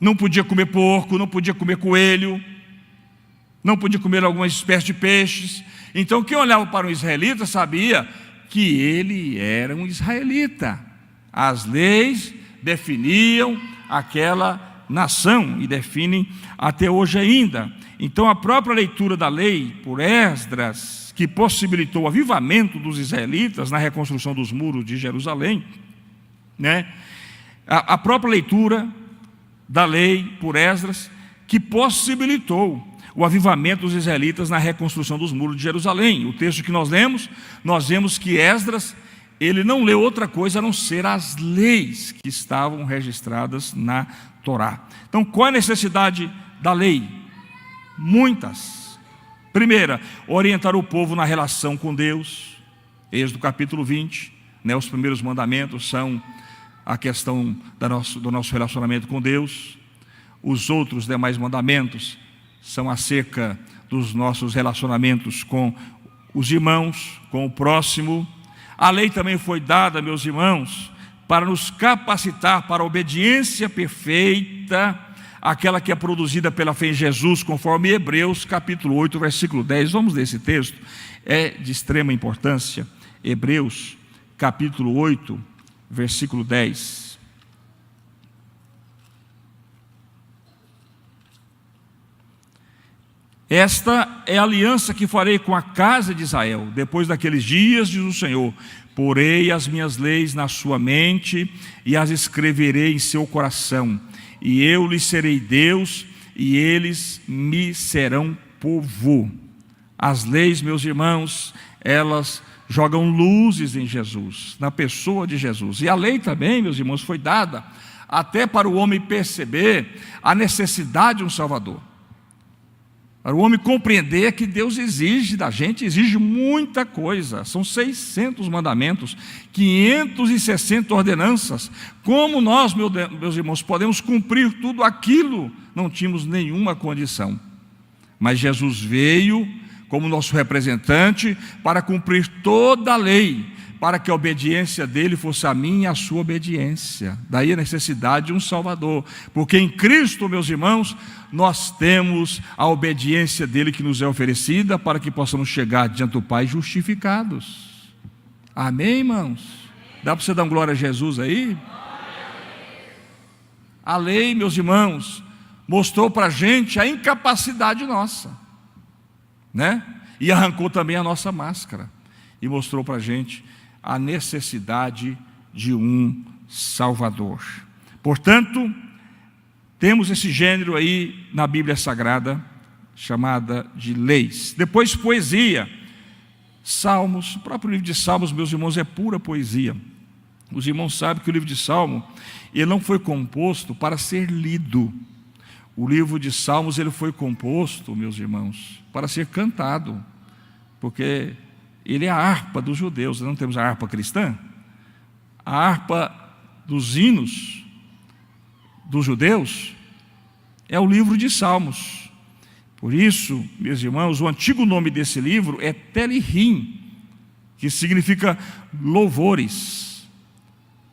Speaker 6: Não podia comer porco, não podia comer coelho, não podia comer algumas espécies de peixes. Então, quem olhava para um israelita sabia que ele era um israelita. As leis definiam aquela nação e definem até hoje ainda. Então, a própria leitura da lei por Esdras, que possibilitou o avivamento dos israelitas na reconstrução dos muros de Jerusalém, né? A própria leitura da lei por Esdras, que possibilitou o avivamento dos israelitas na reconstrução dos muros de Jerusalém. O texto que nós lemos, nós vemos que Esdras, ele não leu outra coisa a não ser as leis que estavam registradas na Torá. Então, qual é a necessidade da lei? Muitas. Primeira, orientar o povo na relação com Deus. Êxodo capítulo 20, né, os primeiros mandamentos são a questão do nosso relacionamento com Deus. Os outros demais mandamentos são acerca dos nossos relacionamentos com os irmãos, com o próximo. A lei também foi dada, meus irmãos, para nos capacitar para a obediência perfeita, aquela que é produzida pela fé em Jesus, conforme Hebreus capítulo 8, versículo 10. Vamos ler esse texto, é de extrema importância. Hebreus capítulo 8, versículo 10. Esta é a aliança que farei com a casa de Israel, depois daqueles dias, diz o Senhor: porei as minhas leis na sua mente e as escreverei em seu coração, e eu lhes serei Deus, e eles me serão povo. As leis, meus irmãos, elas jogam luzes em Jesus, na pessoa de Jesus. E a lei também, meus irmãos, foi dada até para o homem perceber a necessidade de um Salvador, para o homem compreender que Deus exige da gente, exige muita coisa. São 600 mandamentos, 560 ordenanças. Como nós, meus irmãos, podemos cumprir tudo aquilo? Não tínhamos nenhuma condição. Mas Jesus veio como nosso representante para cumprir toda a lei, para que a obediência dele fosse a minha e a sua obediência. Daí a necessidade de um Salvador, porque em Cristo, meus irmãos, nós temos a obediência dele que nos é oferecida para que possamos chegar diante do Pai justificados. Amém, irmãos? Dá para você dar uma glória a Jesus aí? A lei, meus irmãos, mostrou para a gente a incapacidade nossa, né? E arrancou também a nossa máscara e mostrou para a gente a necessidade de um Salvador. Portanto, temos esse gênero aí na Bíblia Sagrada, chamada de leis. Depois, poesia, salmos. O próprio livro de Salmos, meus irmãos, é pura poesia. Os irmãos sabem que o livro de Salmo, ele não foi composto para ser lido. O livro de Salmos, ele foi composto, meus irmãos, para ser cantado, porque ele é a harpa dos judeus. Não temos a harpa cristã? A harpa dos hinos dos judeus é o livro de Salmos. Por isso, meus irmãos, o antigo nome desse livro é Telihim, que significa louvores.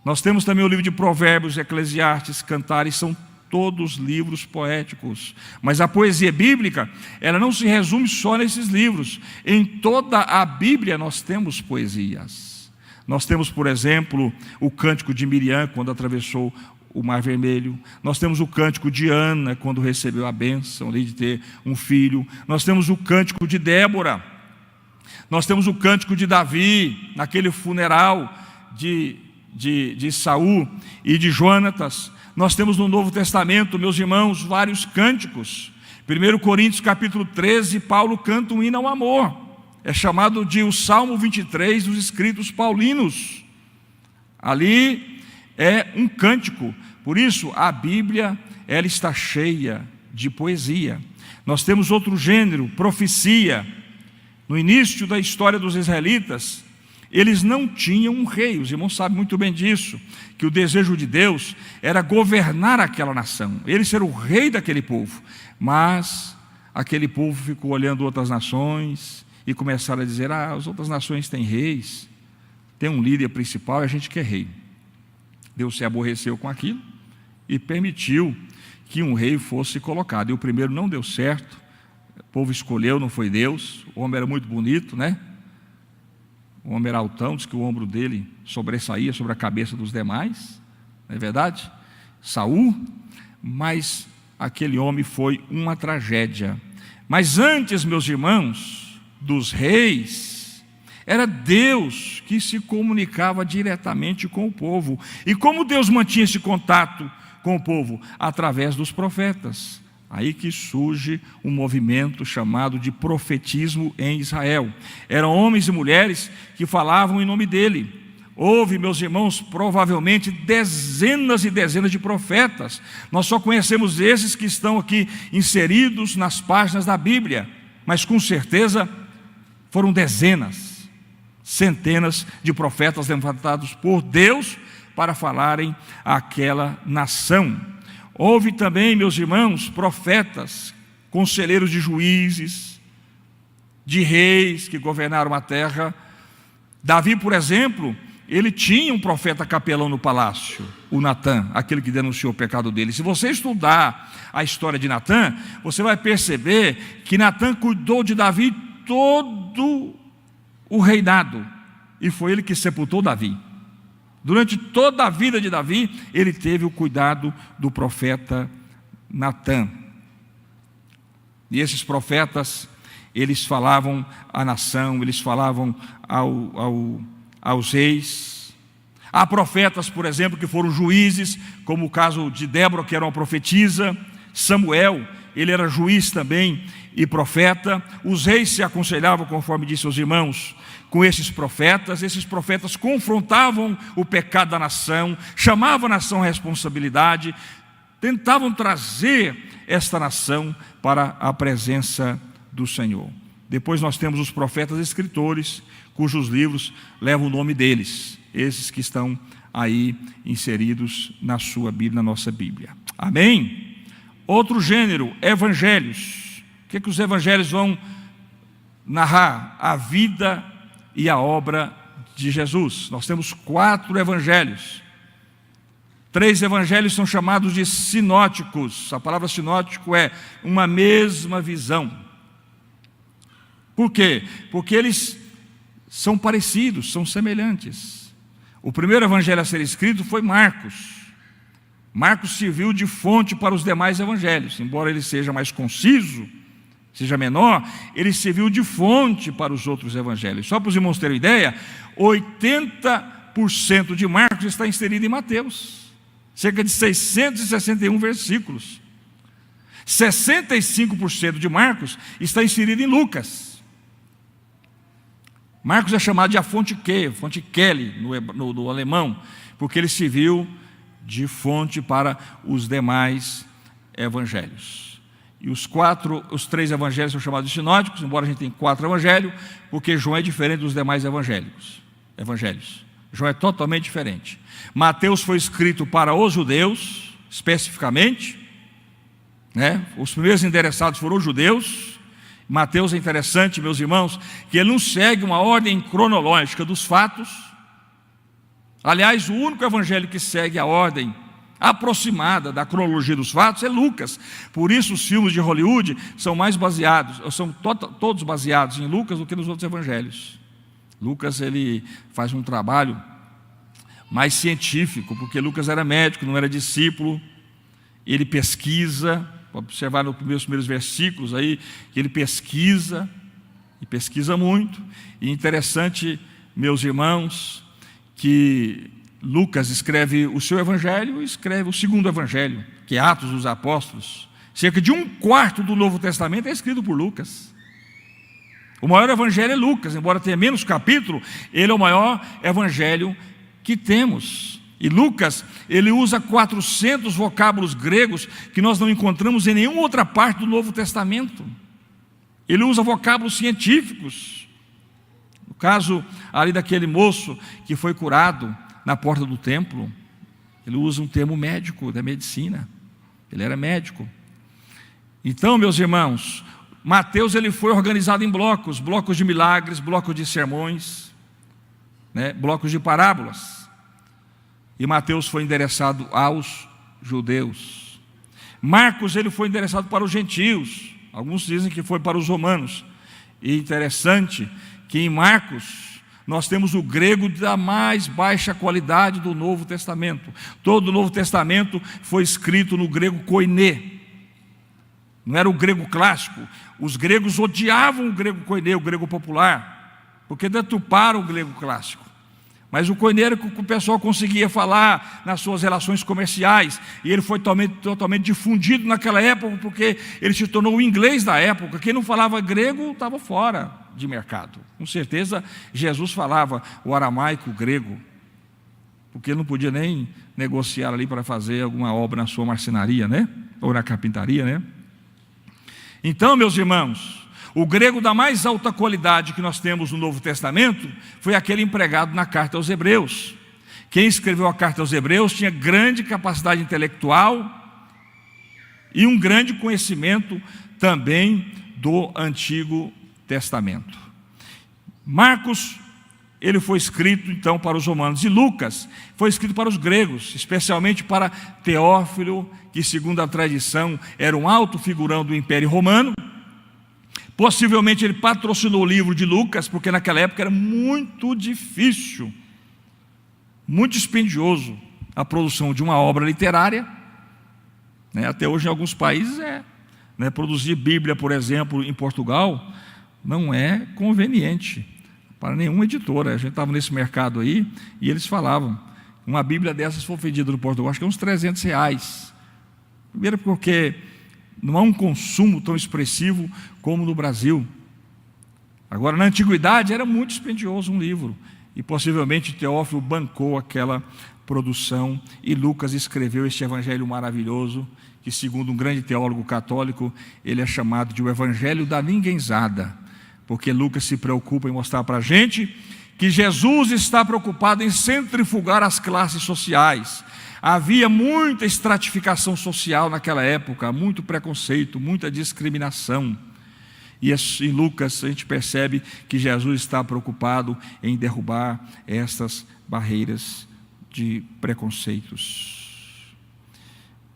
Speaker 6: Nós temos também o livro de Provérbios, Eclesiastes, Cantares, são todos livros poéticos. Mas a poesia bíblica, ela não se resume só nesses livros. Em toda a Bíblia nós temos poesias. Nós temos, por exemplo, o cântico de Miriam, quando atravessou o Mar Vermelho. Nós temos o cântico de Ana, quando recebeu a bênção ali de ter um filho. Nós temos o cântico de Débora. Nós temos o cântico de Davi, naquele funeral de Saul e de Jonatas. Nós temos no Novo Testamento, meus irmãos, vários cânticos. 1 Coríntios capítulo 13, Paulo canta um hino ao amor. É chamado de o Salmo 23 dos escritos paulinos. Ali é um cântico. Por isso, a Bíblia, ela está cheia de poesia. Nós temos outro gênero, profecia. No início da história dos israelitas, eles não tinham um rei. Os irmãos sabem muito bem disso, que o desejo de Deus era governar aquela nação, ele ser o rei daquele povo. Mas aquele povo ficou olhando outras nações e começaram a dizer: as outras nações têm reis, tem um líder principal e a gente quer rei. Deus se aborreceu com aquilo e permitiu que um rei fosse colocado. E o primeiro não deu certo, o povo escolheu, não foi Deus. O homem era muito bonito, né? O homem era altão, diz que o ombro dele sobressaía sobre a cabeça dos demais, não é verdade? Saul. Mas aquele homem foi uma tragédia. Mas antes, meus irmãos, dos reis, era Deus que se comunicava diretamente com o povo. E como Deus mantinha esse contato com o povo? Através dos profetas. Aí que surge um movimento chamado de profetismo em Israel. Eram homens e mulheres que falavam em nome dele. Houve, meus irmãos, provavelmente dezenas e dezenas de profetas. Nós só conhecemos esses que estão aqui inseridos nas páginas da Bíblia, mas com certeza foram dezenas, centenas de profetas levantados por Deus para falarem àquela nação. Houve também, meus irmãos, profetas, conselheiros de juízes, de reis que governaram a terra. Davi, por exemplo, ele tinha um profeta capelão no palácio, o Natã, aquele que denunciou o pecado dele. Se você estudar a história de Natã, você vai perceber que Natã cuidou de Davi todo o reinado, e foi ele que sepultou Davi. Durante toda a vida de Davi, ele teve o cuidado do profeta Natã. E esses profetas, eles falavam à nação, eles falavam aos reis. Há profetas, por exemplo, que foram juízes, como o caso de Débora, que era uma profetisa. Samuel, ele era juiz também e profeta. Os reis se aconselhavam, conforme disse aos irmãos, com esses profetas. Esses profetas confrontavam o pecado da nação, chamavam a nação à responsabilidade, tentavam trazer esta nação para a presença do Senhor. Depois nós temos os profetas escritores, cujos livros levam o nome deles, esses que estão aí inseridos na sua Bíblia, na nossa Bíblia. Amém? Outro gênero, evangelhos. O que os evangelhos vão narrar? A vida e a obra de Jesus. Nós temos 4 evangelhos. 3 evangelhos são chamados de sinóticos. A palavra sinótico é uma mesma visão. Por quê? Porque eles são parecidos, são semelhantes. O primeiro evangelho a ser escrito foi Marcos. Marcos serviu de fonte para os demais evangelhos. Embora ele seja mais conciso, seja menor, ele serviu de fonte para os outros evangelhos. Só para os irmãos terem ideia, 80% de Marcos está inserido em Mateus. Cerca de 661 versículos. 65% de Marcos está inserido em Lucas. Marcos é chamado de a fonte Kelly no alemão, porque ele serviu de fonte para os demais evangelhos. E os 3 evangelhos são chamados de sinóticos, embora a gente tenha 4 evangelhos, porque João é diferente dos demais evangelhos. João é totalmente diferente. Mateus foi escrito para os judeus, especificamente, né? Os primeiros endereçados foram os judeus. Mateus é interessante, meus irmãos, que ele não segue uma ordem cronológica dos fatos. Aliás, o único evangelho que segue a ordem aproximada da cronologia dos fatos é Lucas. Por isso os filmes de Hollywood são mais baseados, são todos baseados em Lucas do que nos outros evangelhos. Lucas, ele faz um trabalho mais científico, porque Lucas era médico, não era discípulo. Ele pesquisa, pode observar nos primeiros versículos aí, que ele pesquisa, e pesquisa muito. E interessante, meus irmãos, que Lucas escreve o seu evangelho e escreve o segundo evangelho, que é Atos dos Apóstolos. Cerca de 1/4 do Novo Testamento é escrito por Lucas. O maior evangelho é Lucas, embora tenha menos capítulo, ele é o maior evangelho que temos. E Lucas, ele usa 400 vocábulos gregos que nós não encontramos em nenhuma outra parte do Novo Testamento. Ele usa vocábulos científicos. No caso ali daquele moço que foi curado na porta do templo, ele usa um termo médico, da medicina. Ele era médico. Então, meus irmãos, Mateus, ele foi organizado em blocos de milagres, blocos de sermões, né, blocos de parábolas. E Mateus foi endereçado aos judeus. Marcos, ele foi endereçado para os gentios. Alguns dizem que foi para os romanos. E interessante que em Marcos nós temos o grego da mais baixa qualidade do Novo Testamento. Todo o Novo Testamento foi escrito no grego koiné. Não era o grego clássico. Os gregos odiavam o grego koiné, o grego popular, porque deturparam o grego clássico. Mas o koiné era o que o pessoal conseguia falar nas suas relações comerciais, e ele foi totalmente difundido naquela época, porque ele se tornou o inglês da época. Quem não falava grego estava fora de mercado. Com certeza Jesus falava o aramaico, o grego, porque ele não podia nem negociar ali para fazer alguma obra na sua marcenaria, né? Ou na carpintaria, né? Então, meus irmãos, o grego da mais alta qualidade que nós temos no Novo Testamento foi aquele empregado na carta aos Hebreus. Quem escreveu a carta aos Hebreus tinha grande capacidade intelectual e um grande conhecimento também do Antigo Testamento. Marcos, ele foi escrito então para os romanos, e Lucas foi escrito para os gregos, especialmente para Teófilo, que segundo a tradição era um alto figurão do Império Romano. Possivelmente ele patrocinou o livro de Lucas, porque naquela época era muito difícil, muito dispendioso a produção de uma obra literária, né? Até hoje em alguns países né? Produzir Bíblia, por exemplo, em Portugal, não é conveniente para nenhuma editora. A gente estava nesse mercado aí e eles falavam, uma Bíblia dessas foi vendida no Portugal, acho que é uns R$300. Primeiro porque não há um consumo tão expressivo como no Brasil. Agora, na antiguidade era muito dispendioso um livro, e possivelmente Teófilo bancou aquela produção, e Lucas escreveu este evangelho maravilhoso, que segundo um grande teólogo católico, ele é chamado de o evangelho da ninguémzada, porque Lucas se preocupa em mostrar para a gente que Jesus está preocupado em centrifugar as classes sociais. Havia muita estratificação social naquela época, muito preconceito, muita discriminação. E em Lucas a gente percebe que Jesus está preocupado em derrubar essas barreiras de preconceitos.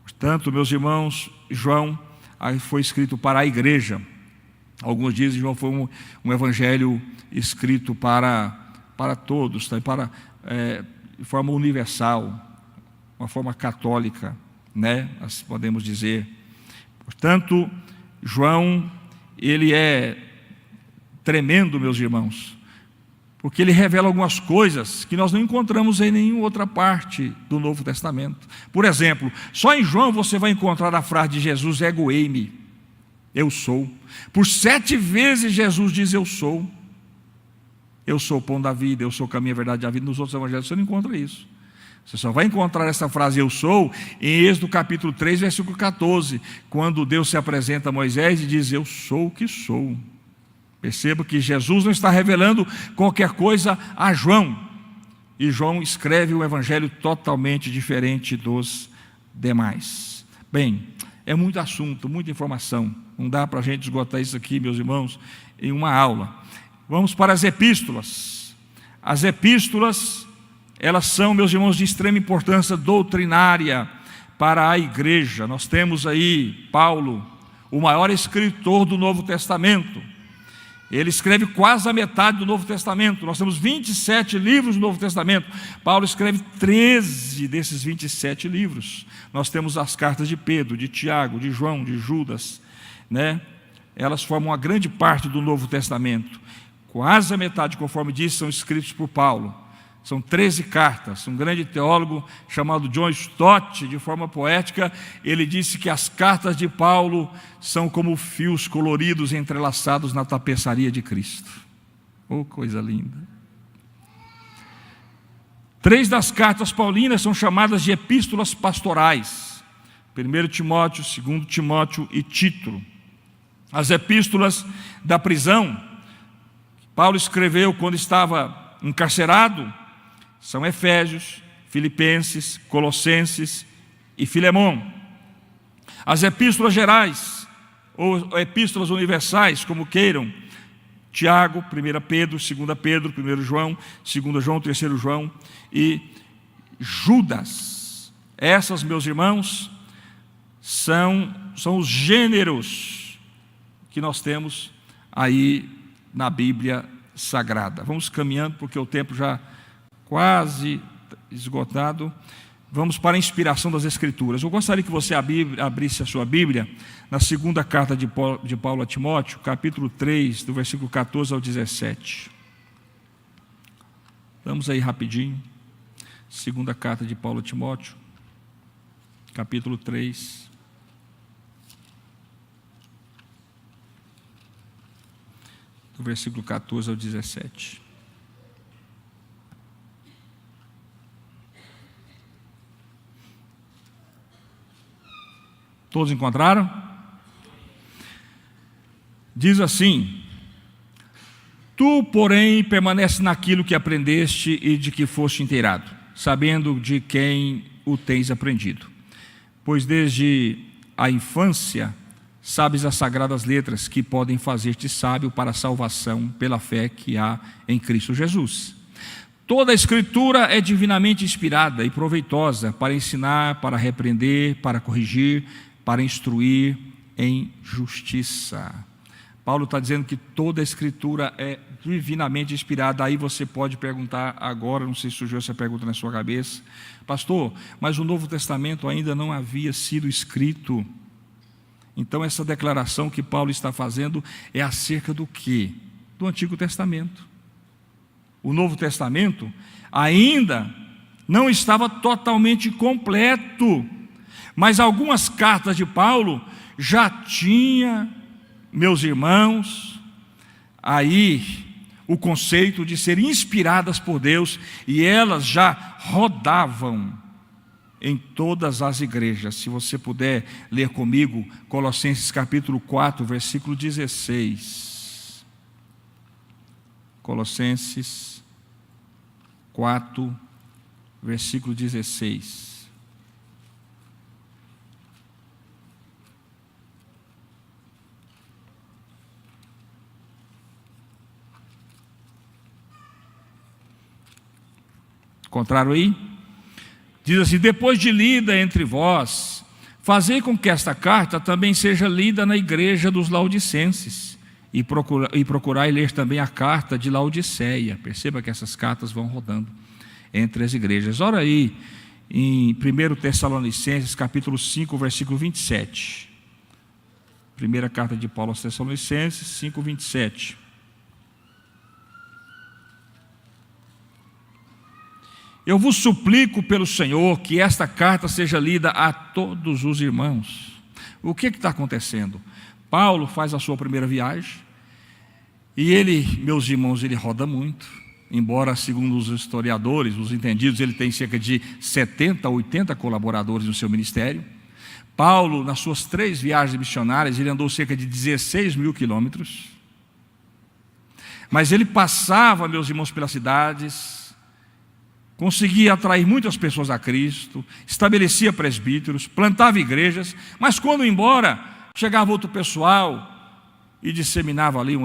Speaker 6: Portanto, meus irmãos, João foi escrito para a igreja. Alguns dizem que João foi um evangelho escrito para todos, tá? De forma universal, uma forma católica, né? Assim podemos dizer. Portanto, João, ele é tremendo, meus irmãos, porque ele revela algumas coisas que nós não encontramos em nenhuma outra parte do Novo Testamento. Por exemplo, só em João você vai encontrar a frase de Jesus, ego eimi, eu sou. Por 7 vezes Jesus diz eu sou o pão da vida, eu sou o caminho, a verdade e a vida. Nos outros evangelhos você não encontra isso. Você só vai encontrar essa frase eu sou em Êxodo capítulo 3, versículo 14, quando Deus se apresenta a Moisés e diz eu sou o que sou. Perceba que Jesus não está revelando qualquer coisa a João, e João escreve um evangelho totalmente diferente dos demais. Bem, é muito assunto, muita informação, não dá para a gente esgotar isso aqui, meus irmãos, em uma aula. Vamos para as epístolas. As epístolas, elas são, meus irmãos, de extrema importância doutrinária para a igreja. Nós temos aí Paulo, o maior escritor do Novo Testamento, Ele escreve quase a metade do Novo Testamento. Nós temos 27 livros do Novo Testamento. Paulo escreve 13 desses 27 livros. Nós temos as cartas de Pedro, de Tiago, de João, de Judas, né? Elas formam uma grande parte do Novo Testamento. Quase a metade, conforme diz, são escritos por Paulo. São 13 cartas. Um grande teólogo chamado John Stott, de forma poética, ele disse que as cartas de Paulo são como fios coloridos entrelaçados na tapeçaria de Cristo. Oh, coisa linda! 3 das cartas paulinas são chamadas de epístolas pastorais: 1 Timóteo, 2 Timóteo e Tito. As epístolas da prisão, Paulo escreveu quando estava encarcerado, são Efésios, Filipenses, Colossenses e Filemão. As epístolas gerais, ou epístolas universais, como queiram, Tiago, 1 Pedro, 2 Pedro, 1 João, 2 João, 3 João e Judas. Essas, meus irmãos, são os gêneros que nós temos aí na Bíblia Sagrada. Vamos caminhando, porque o tempo já quase esgotado. Vamos para a inspiração das Escrituras. Eu gostaria que você abrisse a sua Bíblia na segunda carta de Paulo a Timóteo, capítulo 3, do versículo 14 ao 17. Vamos aí rapidinho. Segunda carta de Paulo a Timóteo, capítulo 3. Do versículo 14 ao 17. Todos encontraram? Diz assim: tu, porém, permanece naquilo que aprendeste e de que foste inteirado, sabendo de quem o tens aprendido. Pois desde a infância sabes as sagradas letras que podem fazer-te sábio para a salvação pela fé que há em Cristo Jesus. Toda a Escritura é divinamente inspirada e proveitosa para ensinar, para repreender, para corrigir, para instruir em justiça. Paulo está dizendo que toda a Escritura é divinamente inspirada. Aí você pode perguntar agora, não sei se surgiu essa pergunta na sua cabeça: pastor, mas o Novo Testamento ainda não havia sido escrito. Então essa declaração que Paulo está fazendo é acerca do quê? Do Antigo Testamento. O Novo Testamento ainda não estava totalmente completo, mas algumas cartas de Paulo já tinha, meus irmãos, aí o conceito de serem inspiradas por Deus, e elas já rodavam em todas as igrejas. Se você puder ler comigo Colossenses capítulo 4, versículo 16. Colossenses 4, versículo 16. Encontraram aí? Diz assim: depois de lida entre vós, fazei com que esta carta também seja lida na igreja dos Laodicenses, e procurai ler também a carta de Laodiceia. Perceba que essas cartas vão rodando entre as igrejas. Ora aí, em 1 Tessalonicenses, capítulo 5, versículo 27. Primeira carta de Paulo aos Tessalonicenses, 5, 27. Eu vos suplico pelo Senhor que esta carta seja lida a todos os irmãos. O que está acontecendo? Paulo faz a sua primeira viagem, e ele, meus irmãos, ele roda muito. Embora, segundo os historiadores, os entendidos, ele tem cerca de 70, 80 colaboradores no seu ministério. Paulo, nas suas 3 viagens missionárias, ele andou cerca de 16 mil quilômetros. Mas ele passava, meus irmãos, pelas cidades, conseguia atrair muitas pessoas a Cristo, estabelecia presbíteros, plantava igrejas, mas quando ia embora, chegava outro pessoal e disseminava ali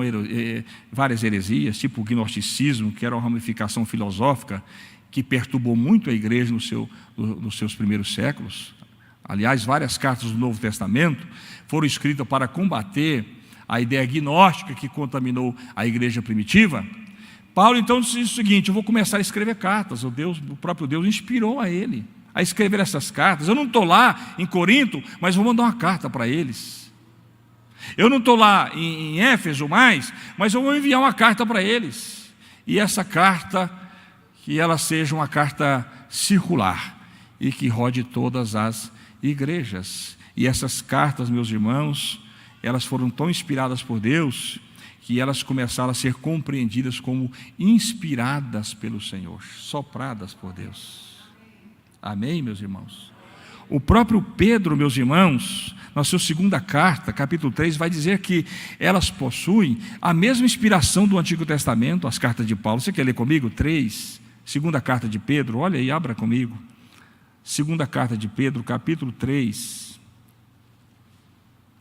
Speaker 6: várias heresias, tipo o gnosticismo, que era uma ramificação filosófica que perturbou muito a igreja nos seus primeiros séculos. Aliás, várias cartas do Novo Testamento foram escritas para combater a ideia gnóstica que contaminou a igreja primitiva, Paulo então disse o seguinte: eu vou começar a escrever cartas. O próprio Deus inspirou a ele a escrever essas cartas. Eu não estou lá em Corinto, mas vou mandar uma carta para eles. Eu não estou lá em Éfeso mais, mas eu vou enviar uma carta para eles. E essa carta, que ela seja uma carta circular e que rode todas as igrejas. E essas cartas, meus irmãos, elas foram tão inspiradas por Deus que elas começaram a ser compreendidas como inspiradas pelo Senhor, sopradas por Deus. Amém, meus irmãos? O próprio Pedro, meus irmãos, na sua segunda carta, capítulo 3, vai dizer que elas possuem a mesma inspiração do Antigo Testamento, as cartas de Paulo. Você quer ler comigo? 3, segunda carta de Pedro, olha aí, abra comigo. Segunda carta de Pedro, capítulo 3.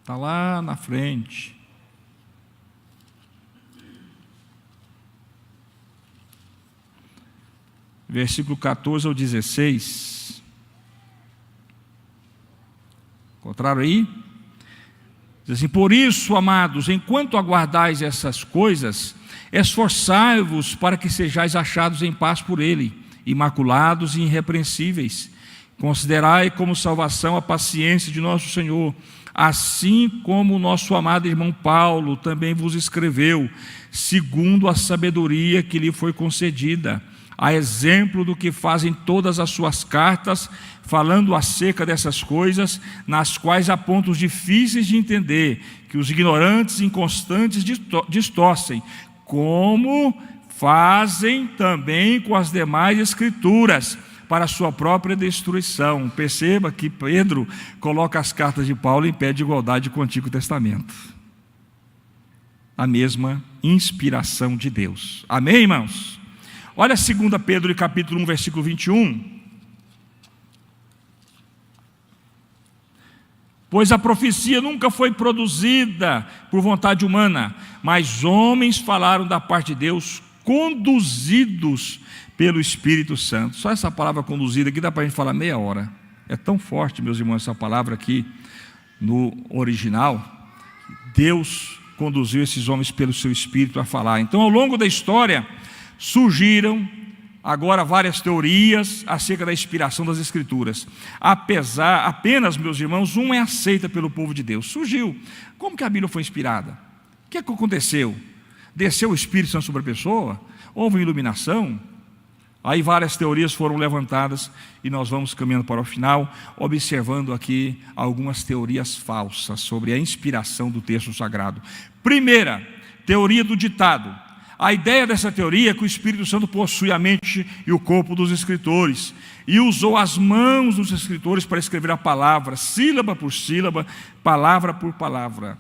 Speaker 6: Está lá na frente. Versículo 14 ao 16. Encontraram aí? Diz assim: por isso, amados, enquanto aguardais essas coisas, esforçai-vos para que sejais achados em paz por Ele, imaculados e irrepreensíveis. Considerai como salvação a paciência de nosso Senhor, assim como o nosso amado irmão Paulo também vos escreveu, segundo a sabedoria que lhe foi concedida, a exemplo do que fazem todas as suas cartas, falando acerca dessas coisas, nas quais há pontos difíceis de entender, que os ignorantes e inconstantes distorcem, como fazem também com as demais escrituras, para a sua própria destruição. Perceba que Pedro coloca as cartas de Paulo em pé de igualdade com o Antigo Testamento. A mesma inspiração de Deus. Amém, irmãos? Olha 2 Pedro, capítulo 1, versículo 21. Pois a profecia nunca foi produzida por vontade humana, mas homens falaram da parte de Deus, conduzidos pelo Espírito Santo. Só essa palavra conduzida aqui dá para a gente falar meia hora. É tão forte, meus irmãos, essa palavra aqui no original. Deus conduziu esses homens pelo seu Espírito a falar. Então, ao longo da história, surgiram agora várias teorias acerca da inspiração das Escrituras. Apenas, meus irmãos, uma é aceita pelo povo de Deus. Surgiu. Como que a Bíblia foi inspirada? O que aconteceu? Desceu o Espírito Santo sobre a pessoa? Houve iluminação? Aí várias teorias foram levantadas e nós vamos caminhando para o final, observando aqui algumas teorias falsas sobre a inspiração do texto sagrado. Primeira, teoria do ditado. A ideia dessa teoria é que o Espírito Santo possui a mente e o corpo dos escritores e usou as mãos dos escritores para escrever a palavra, sílaba por sílaba, palavra por palavra.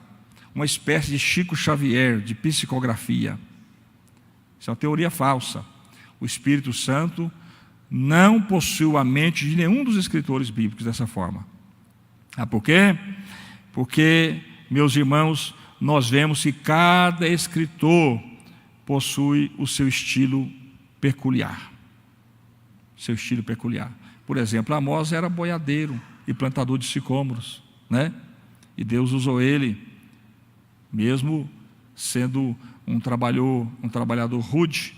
Speaker 6: Uma espécie de Chico Xavier, de psicografia. Isso é uma teoria falsa. O Espírito Santo não possuiu a mente de nenhum dos escritores bíblicos dessa forma. Por quê? Porque, meus irmãos, nós vemos que cada escritor possui o seu estilo peculiar. Seu estilo peculiar. Por exemplo, Amós era boiadeiro e plantador de sicômoros, né? E Deus usou ele, mesmo sendo um trabalhador rude.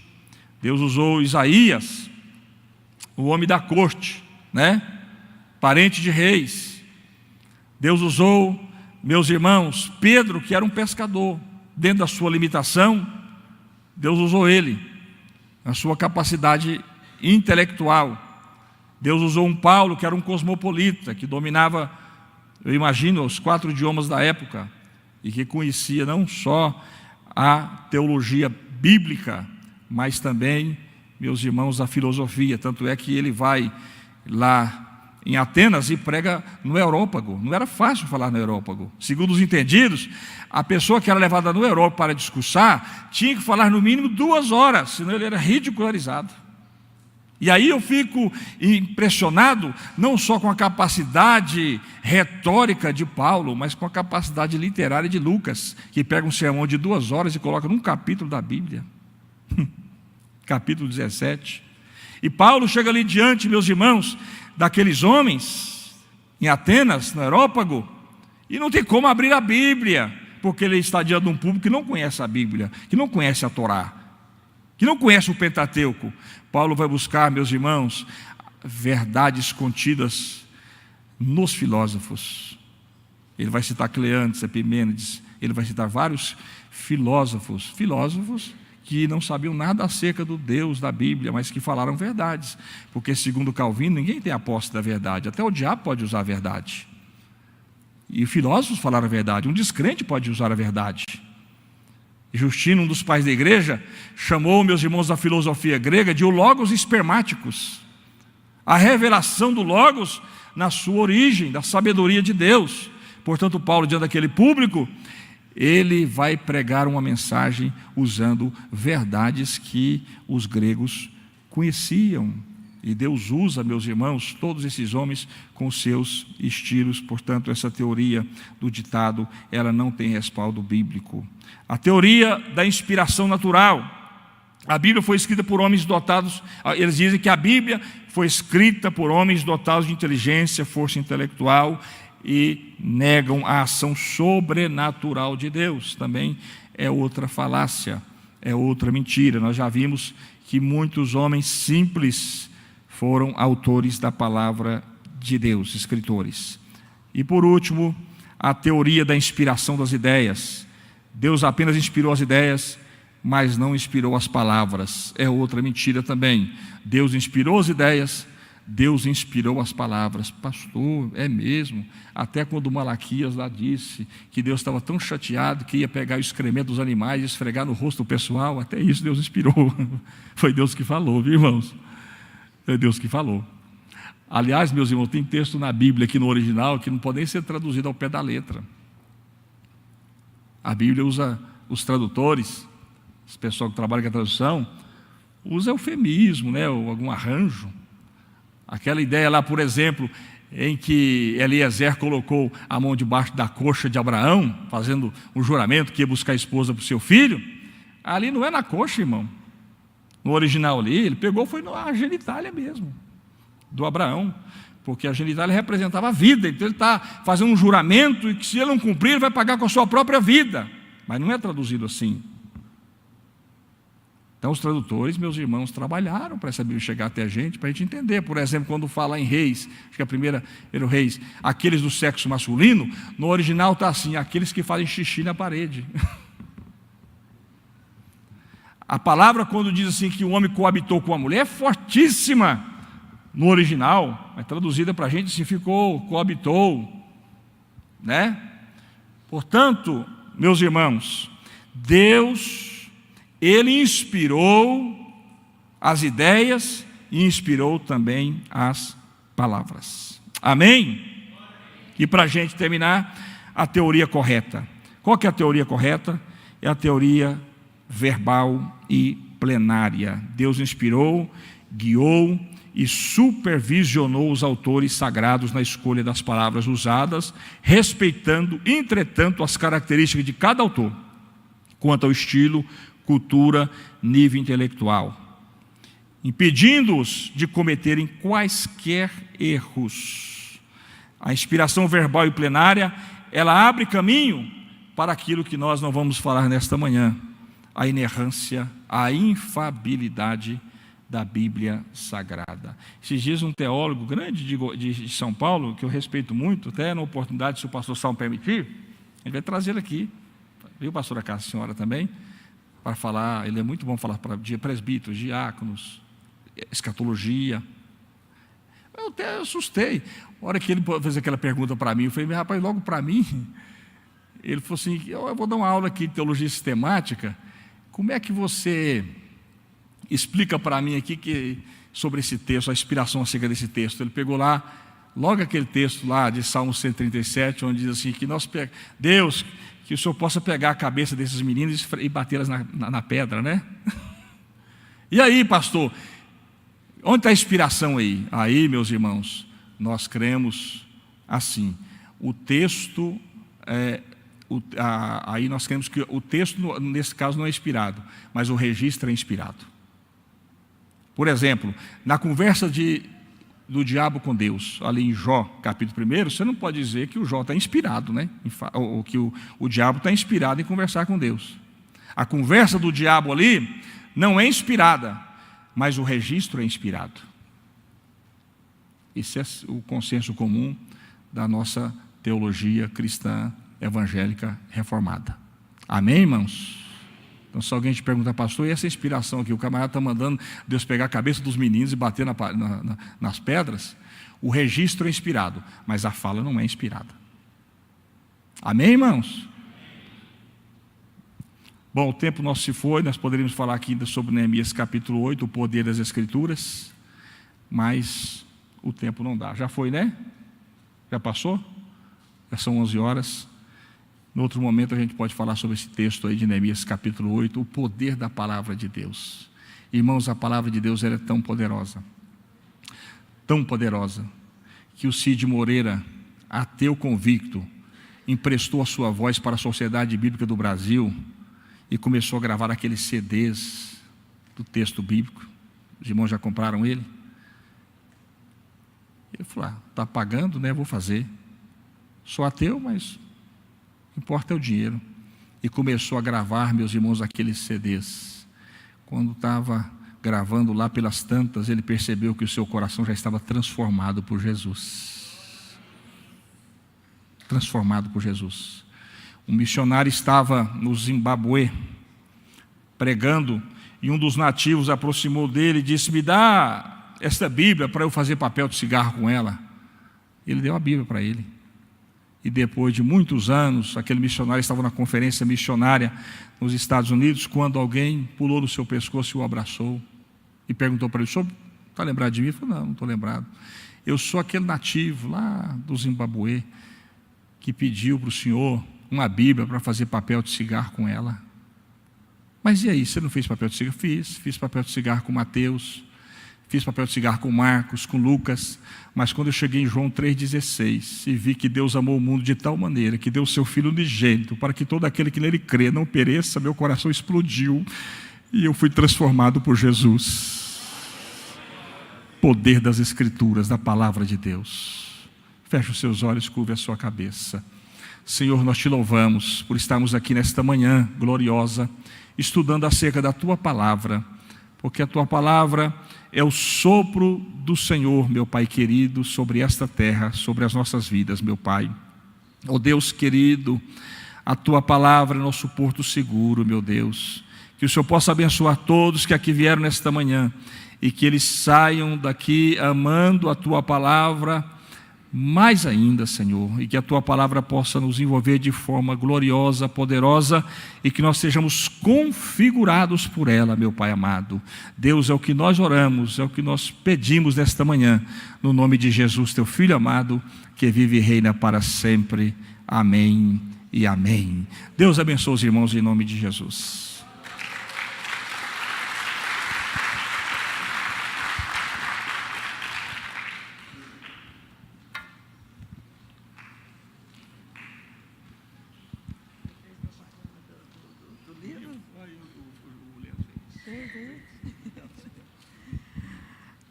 Speaker 6: Deus usou Isaías, o homem da corte, né? Parente de reis. Deus usou, meus irmãos, Pedro, que era um pescador. Dentro da sua limitação, Deus usou ele, na sua capacidade intelectual. Deus usou um Paulo, que era um cosmopolita, que dominava, eu imagino, os 4 idiomas da época, e que conhecia não só a teologia bíblica, mas também, meus irmãos, a filosofia. Tanto é que ele vai lá em Atenas e prega no Areópago. Não era fácil falar no Areópago. Segundo os entendidos, a pessoa que era levada no Areópago para discursar tinha que falar no mínimo 2 horas, senão ele era ridicularizado. E aí eu fico impressionado, não só com a capacidade retórica de Paulo, mas com a capacidade literária de Lucas, que pega um sermão de 2 horas e coloca num capítulo da Bíblia. Capítulo 17. E Paulo chega ali diante, meus irmãos, daqueles homens em Atenas, no Areópago, e não tem como abrir a Bíblia, porque ele está diante de um público que não conhece a Bíblia, que não conhece a Torá, que não conhece o Pentateuco. Paulo vai buscar, meus irmãos, verdades contidas nos filósofos. Ele vai citar Cleantes, Epimênides, ele vai citar vários filósofos que não sabiam nada acerca do Deus da Bíblia, mas que falaram verdades, porque segundo Calvino, ninguém tem a posse da verdade, até o diabo pode usar a verdade, e filósofos falaram a verdade, um descrente pode usar a verdade. Justino, um dos pais da igreja, chamou, meus irmãos, da filosofia grega de o logos espermáticos, a revelação do logos na sua origem, da sabedoria de Deus. Portanto, Paulo, diante daquele público, ele vai pregar uma mensagem usando verdades que os gregos conheciam. E Deus usa, meus irmãos, todos esses homens com seus estilos. Portanto, essa teoria do ditado, ela não tem respaldo bíblico. A teoria da inspiração natural. A Bíblia foi escrita por homens dotados, eles dizem que a Bíblia foi escrita por homens dotados de inteligência, força intelectual, e negam a ação sobrenatural de Deus. Também é outra falácia, é outra mentira. Nós já vimos que muitos homens simples foram autores da palavra de Deus, escritores. E por último, a teoria da inspiração das ideias. Deus apenas inspirou as ideias, mas não inspirou as palavras. É outra mentira também. Deus inspirou as ideias, Deus inspirou as palavras. Pastor, é mesmo? Até quando Malaquias lá disse que Deus estava tão chateado que ia pegar o excremento dos animais e esfregar no rosto do pessoal, até isso Deus inspirou. Foi Deus que falou, viu, irmãos? Foi Deus que falou. Aliás, meus irmãos, tem texto na Bíblia aqui no original que não pode nem ser traduzido ao pé da letra. A Bíblia usa, os tradutores, esse pessoal que trabalha com a tradução, usa eufemismo, né, ou algum arranjo. Aquela ideia lá, por exemplo, em que Eliezer colocou a mão debaixo da coxa de Abraão, fazendo um juramento que ia buscar a esposa para o seu filho, ali não é na coxa, irmão. No original ali, ele pegou, foi na genitália mesmo, do Abraão, porque a genitália representava a vida, então ele está fazendo um juramento, e que se ele não cumprir, ele vai pagar com a sua própria vida, mas não é traduzido assim. Então os tradutores, meus irmãos, trabalharam para essa Bíblia chegar até a gente, para a gente entender. Por exemplo, quando fala em reis, acho que a primeira era o reis, aqueles do sexo masculino, no original está assim, aqueles que fazem xixi na parede. A palavra, quando diz assim que o homem coabitou com a mulher, é fortíssima no original, mas traduzida para a gente assim, ficou, coabitou, né? Portanto, meus irmãos, Deus, Ele inspirou as ideias e inspirou também as palavras. Amém? E para a gente terminar, a teoria correta. Qual que é a teoria correta? É a teoria verbal e plenária. Deus inspirou, guiou e supervisionou os autores sagrados na escolha das palavras usadas, respeitando, entretanto, as características de cada autor, quanto ao estilo, cultura, nível intelectual, impedindo-os de cometerem quaisquer erros. A inspiração verbal e plenária, ela abre caminho para aquilo que nós não vamos falar nesta manhã, a inerrância, a infabilidade da Bíblia Sagrada. Esses dias um teólogo grande de São Paulo, que eu respeito muito, até na oportunidade, se o pastor Salmo permitir, ele vai trazer aqui, viu, pastora Cássia, a senhora também, para falar, ele é muito bom falar para presbíteros, diáconos, escatologia. Eu até assustei. A hora que ele fez aquela pergunta para mim, eu falei, rapaz, logo para mim? Ele falou assim, eu vou dar uma aula aqui de teologia sistemática, como é que você explica para mim aqui sobre esse texto, a inspiração acerca desse texto? Ele pegou lá, logo aquele texto lá de Salmo 137, onde diz assim, que Deus, que o Senhor possa pegar a cabeça desses meninos e batê-las na pedra, né? E aí, pastor, onde está a inspiração aí? Aí, meus irmãos, nós cremos assim, o texto aí nós cremos que o texto, nesse caso, não é inspirado, mas o registro é inspirado. Por exemplo, na conversa de do diabo com Deus, ali em Jó, capítulo 1, você não pode dizer que o Jó está inspirado, né? Ou que o diabo está inspirado em conversar com Deus. A conversa do diabo ali não é inspirada, mas o registro é inspirado. Esse é o consenso comum da nossa teologia cristã evangélica reformada. Amém, irmãos? Então, se alguém te perguntar, pastor, e essa inspiração aqui? O camarada está mandando Deus pegar a cabeça dos meninos e bater nas pedras. O registro é inspirado, mas a fala não é inspirada. Amém, irmãos? Bom, o tempo nosso se foi, nós poderíamos falar aqui ainda sobre Neemias capítulo 8, o poder das Escrituras, mas o tempo não dá. Já foi, né? Já passou? Já são 11 horas. No outro momento a gente pode falar sobre esse texto aí de Neemias capítulo 8, o poder da palavra de Deus. Irmãos, a palavra de Deus ela é tão poderosa, que o Cid Moreira, ateu convicto, emprestou a sua voz para a Sociedade Bíblica do Brasil e começou a gravar aqueles CDs do texto bíblico. Os irmãos já compraram ele? Ele falou, está pagando, né? Vou fazer. Sou ateu, mas importa é o dinheiro. E começou a gravar, meus irmãos, aqueles CDs. Quando estava gravando lá pelas tantas, ele percebeu que o seu coração já estava transformado por Jesus. Transformado por Jesus. Um missionário estava no Zimbábue, pregando, e um dos nativos aproximou dele e disse, me dá esta Bíblia para eu fazer papel de cigarro com ela. Ele deu a Bíblia para ele. E depois de muitos anos, aquele missionário estava na conferência missionária nos Estados Unidos, quando alguém pulou no seu pescoço e o abraçou, e perguntou para ele, o senhor está lembrado de mim? Ele falou, não estou lembrado. Eu sou aquele nativo lá do Zimbábue, que pediu para o senhor uma Bíblia para fazer papel de cigarro com ela. Mas e aí, você não fez papel de cigarro? Fiz papel de cigarro com Mateus, fiz papel de cigarro com Marcos, com Lucas, mas quando eu cheguei em João 3,16 e vi que Deus amou o mundo de tal maneira que deu o seu Filho unigênito para que todo aquele que nele crê não pereça, meu coração explodiu e eu fui transformado por Jesus. Poder das Escrituras, da palavra de Deus. Feche os seus olhos, curve a sua cabeça. Senhor, nós te louvamos por estarmos aqui nesta manhã gloriosa, estudando acerca da tua palavra, porque a tua palavra é o sopro do Senhor, meu Pai querido, sobre esta terra, sobre as nossas vidas, meu Pai. Ó Deus querido, a tua palavra é nosso porto seguro, meu Deus. Que o Senhor possa abençoar todos que aqui vieram nesta manhã e que eles saiam daqui amando a tua palavra mais ainda, Senhor, e que a tua palavra possa nos envolver de forma gloriosa, poderosa, e que nós sejamos configurados por ela, meu Pai amado. Deus, é o que nós oramos, é o que nós pedimos nesta manhã, no nome de Jesus, teu Filho amado, que vive e reina para sempre. Amém e amém. Deus abençoe os irmãos em nome de Jesus.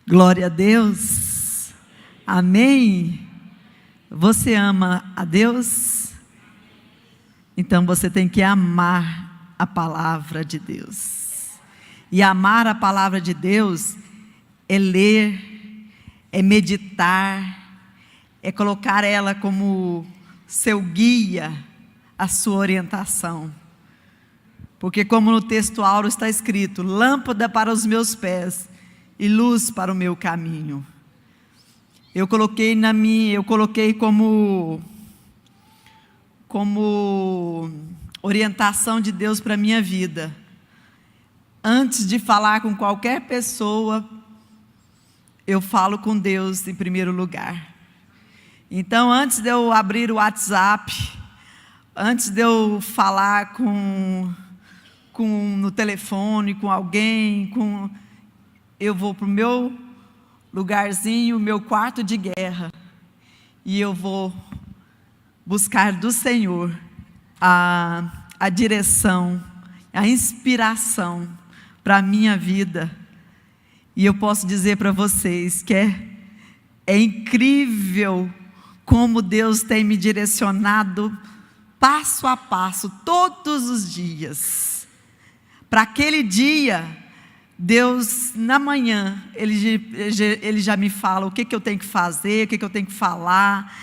Speaker 5: Glória a Deus. Amém. Você ama a Deus? Então você tem que amar a palavra de Deus. E amar a palavra de Deus é ler, é meditar, é colocar ela como seu guia, a sua orientação. Porque como no texto áureo está escrito, lâmpada para os meus pés e luz para o meu caminho. Eu coloquei como orientação de Deus para a minha vida. Antes de falar com qualquer pessoa, eu falo com Deus em primeiro lugar. Então, antes de eu abrir o WhatsApp, antes de eu falar no telefone com alguém, eu vou para o meu lugarzinho, o meu quarto de guerra, e eu vou buscar do Senhor a direção, a inspiração para a minha vida. E eu posso dizer para vocês que É incrível como Deus tem me direcionado passo a passo, todos os dias. Para aquele dia, Deus, na manhã, Ele já me fala o que eu tenho que fazer, o que eu tenho que falar,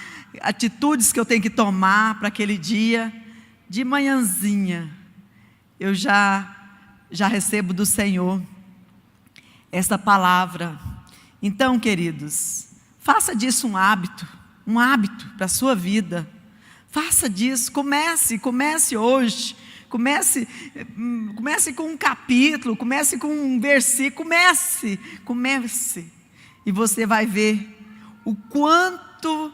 Speaker 5: atitudes que eu tenho que tomar para aquele dia. De manhãzinha, eu já recebo do Senhor essa palavra. Então, queridos, faça disso um hábito para a sua vida. Faça disso, comece hoje, comece com um capítulo, comece com um versículo, comece, e você vai ver o quanto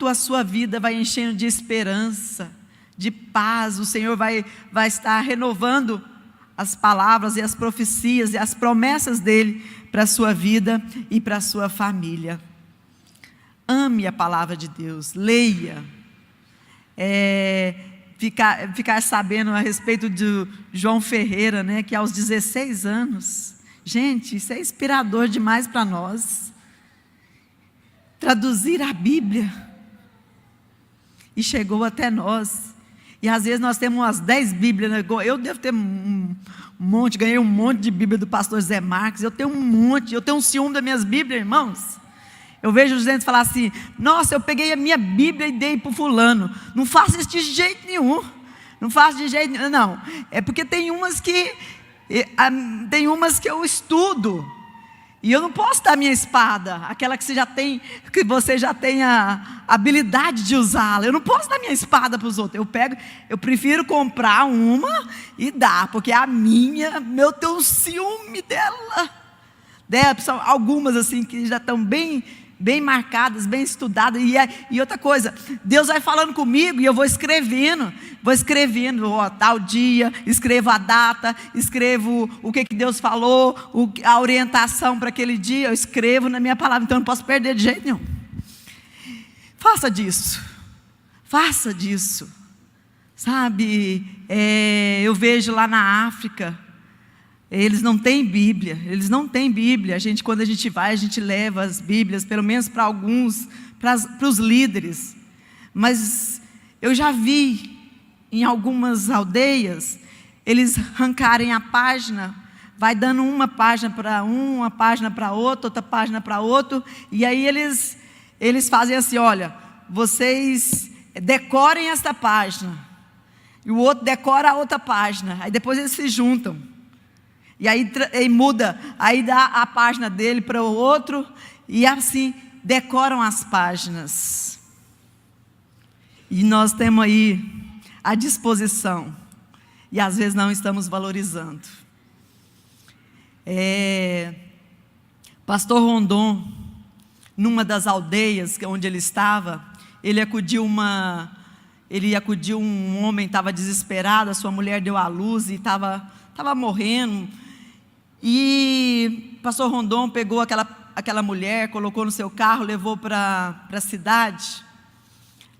Speaker 5: a sua vida vai enchendo de esperança, de paz. O Senhor vai estar renovando as palavras e as profecias e as promessas dEle para a sua vida e para a sua família. Ame a palavra de Deus, leia. Ficar sabendo a respeito de João Ferreira, né, que aos 16 anos, gente, isso é inspirador demais para nós. Traduzir a Bíblia, e chegou até nós. E às vezes nós temos umas 10 Bíblias, né? Eu devo ter um monte, ganhei um monte de Bíblia do pastor Zé Marques, eu tenho um monte, eu tenho um ciúme das minhas Bíblias, irmãos. Eu vejo gente falar assim: nossa, eu peguei a minha Bíblia e dei para o fulano. Não faço isso de jeito nenhum, não. É porque tem umas que eu estudo, e eu não posso dar minha espada, aquela que você já tem a habilidade de usá-la. Eu não posso dar minha espada para os outros. Eu prefiro comprar uma e dar, porque a minha, eu tenho um ciúme dela. São algumas assim que já estão bem marcadas, bem estudadas. E outra coisa, Deus vai falando comigo e eu vou escrevendo, tal dia, escrevo a data, escrevo o que Deus falou, a orientação para aquele dia, eu escrevo na minha palavra. Então eu não posso perder de jeito nenhum. Faça disso, sabe? Eu vejo lá na África, eles não têm Bíblia. Quando a gente vai, a gente leva as Bíblias, pelo menos para alguns, para os líderes. Mas eu já vi em algumas aldeias, eles arrancarem a página, vai dando uma página para uma página para outra página para outro, e aí eles fazem assim: olha, vocês decorem esta página, e o outro decora a outra página, aí depois eles se juntam. E aí muda, aí dá a página dele para o outro, e assim decoram as páginas. E nós temos aí à disposição, e às vezes não estamos valorizando. Pastor Rondon, numa das aldeias onde ele estava, ele acudiu um homem, estava desesperado, a sua mulher deu à luz e estava morrendo. E pastor Rondon pegou aquela mulher, colocou no seu carro, levou para a cidade,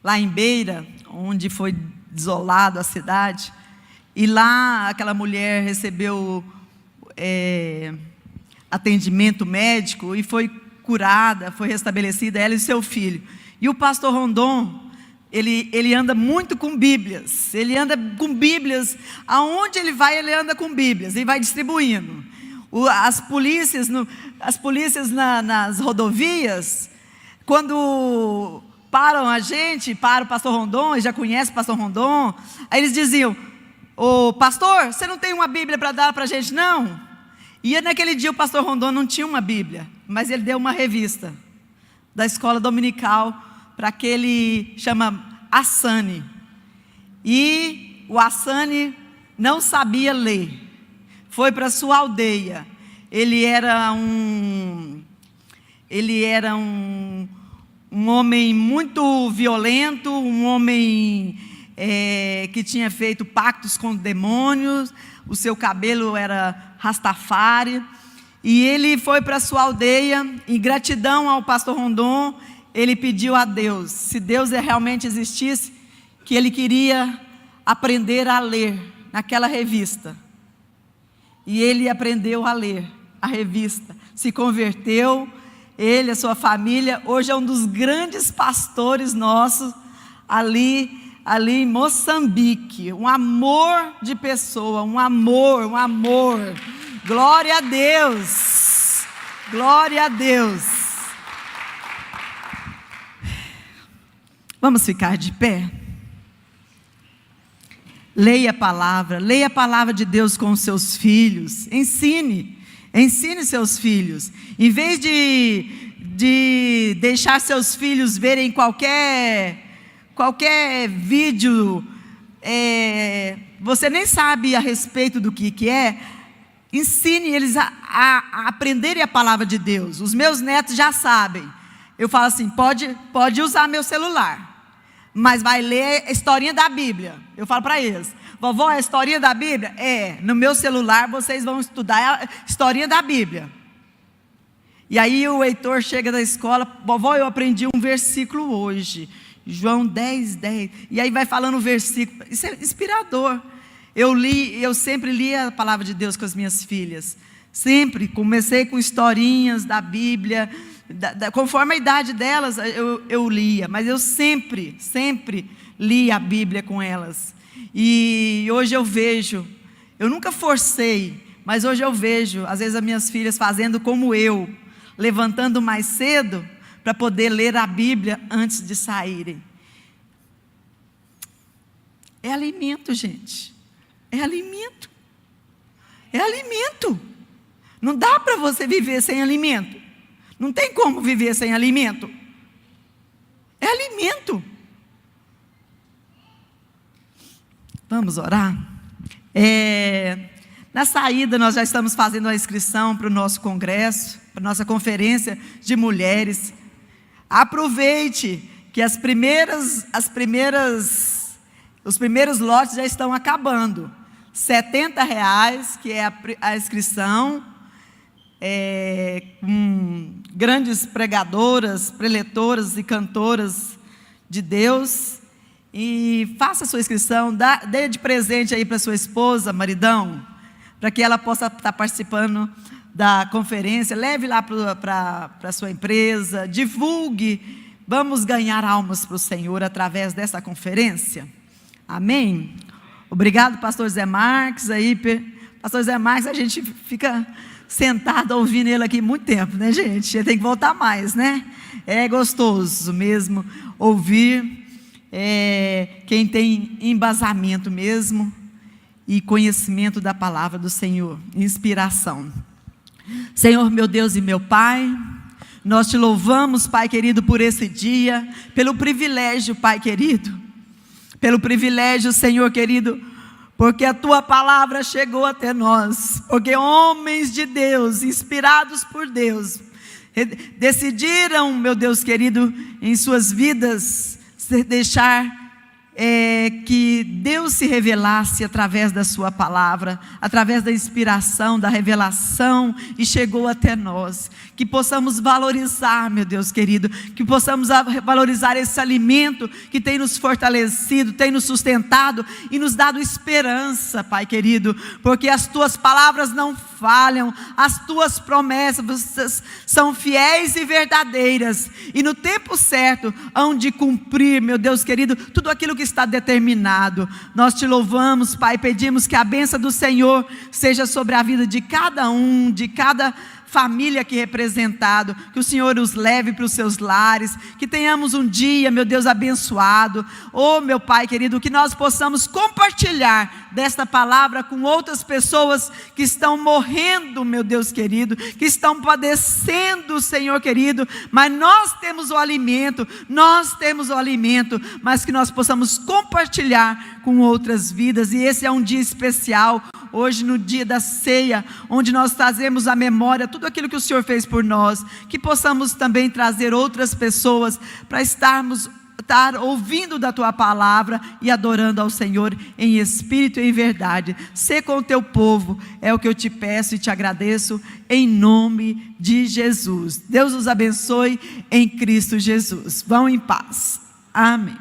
Speaker 5: lá em Beira, onde foi desolado a cidade. E lá aquela mulher recebeu atendimento médico e foi curada, foi restabelecida, ela e seu filho. E o pastor Rondon, ele anda muito com Bíblias, aonde ele vai, ele anda com Bíblias, e vai distribuindo. As polícias nas rodovias, quando param a gente, para o pastor Rondon, ele já conhece o pastor Rondon, aí eles diziam: ô pastor, você não tem uma Bíblia para dar para a gente, não? E naquele dia o pastor Rondon não tinha uma Bíblia, mas ele deu uma revista da escola dominical para aquele, chama Assani. E o Assani não sabia ler. Foi para sua aldeia. Ele era um homem muito violento, um homem que tinha feito pactos com demônios, o seu cabelo era rastafari, e ele foi para sua aldeia, em gratidão ao pastor Rondon, ele pediu a Deus, se Deus realmente existisse, que ele queria aprender a ler naquela revista. E ele aprendeu a ler a revista, se converteu,
Speaker 7: ele, a sua família, hoje é um dos grandes pastores nossos ali em Moçambique. Um amor de pessoa, um amor. Glória a Deus, glória a Deus. Vamos ficar de pé? Leia a palavra de Deus com os seus filhos, ensine seus filhos, em vez de deixar seus filhos verem qualquer vídeo, você nem sabe a respeito do que é, ensine eles a aprenderem a palavra de Deus. Os meus netos já sabem, eu falo assim, pode usar meu celular, mas vai ler a historinha da Bíblia. Eu falo para eles, vovó, a historinha da Bíblia? No meu celular vocês vão estudar a historinha da Bíblia. E aí o Heitor chega da escola, vovó, eu aprendi um versículo hoje, João 10:10, e aí vai falando o versículo, isso é inspirador. Eu sempre li a palavra de Deus com as minhas filhas, sempre, comecei com historinhas da Bíblia, conforme a idade delas eu lia, mas eu sempre li a Bíblia com elas. E hoje eu vejo, eu nunca forcei, mas hoje eu vejo, às vezes as minhas filhas fazendo como eu, levantando mais cedo, para poder ler a Bíblia antes de saírem. É alimento, gente, é alimento, não dá para você viver sem alimento. Não tem como viver sem alimento. É alimento. Vamos orar? Na saída nós já estamos fazendo a inscrição para o nosso congresso, para a nossa conferência de mulheres. Aproveite que os primeiros lotes já estão acabando. R$70, que é a inscrição. Com grandes pregadoras, preletoras e cantoras de Deus, e faça a sua inscrição, dê de presente aí para sua esposa, maridão, para que ela possa estar participando da conferência, leve lá para a sua empresa, divulgue, vamos ganhar almas para o Senhor através dessa conferência, amém? Obrigado, pastor Zé Marques, pastor Zé Marques, a gente fica sentado ouvindo ele aqui muito tempo, né, gente? Ele tem que voltar mais, né? É gostoso mesmo ouvir quem tem embasamento mesmo e conhecimento da palavra do Senhor, inspiração. Senhor, meu Deus e meu Pai, nós te louvamos, Pai querido, por esse dia, pelo privilégio, Pai querido, pelo privilégio, Senhor querido, porque a tua palavra chegou até nós, porque homens de Deus, inspirados por Deus, decidiram, meu Deus querido, em suas vidas, deixar que Deus se revelasse através da sua palavra, através da inspiração, da revelação, e chegou até nós, que possamos valorizar, meu Deus querido, que possamos valorizar esse alimento que tem nos fortalecido, tem nos sustentado e nos dado esperança, Pai querido, porque as tuas palavras não falham, as tuas promessas são fiéis e verdadeiras, e no tempo certo hão de cumprir, meu Deus querido, tudo aquilo que está determinado. Nós te louvamos, Pai, pedimos que a bênção do Senhor seja sobre a vida de cada um, de cada família aqui representado, que o Senhor os leve para os seus lares, que tenhamos um dia, meu Deus, abençoado, meu Pai querido, que nós possamos compartilhar desta palavra com outras pessoas que estão morrendo, meu Deus querido, que estão padecendo, Senhor querido, mas nós temos o alimento, mas que nós possamos compartilhar com outras vidas, e esse é um dia especial, hoje no dia da ceia, onde nós trazemos à memória tudo aquilo que o Senhor fez por nós, que possamos também trazer outras pessoas para estar ouvindo da tua palavra e adorando ao Senhor em espírito e em verdade. Sê com o teu povo, é o que eu te peço e te agradeço em nome de Jesus. Deus os abençoe em Cristo Jesus. Vão em paz. Amém.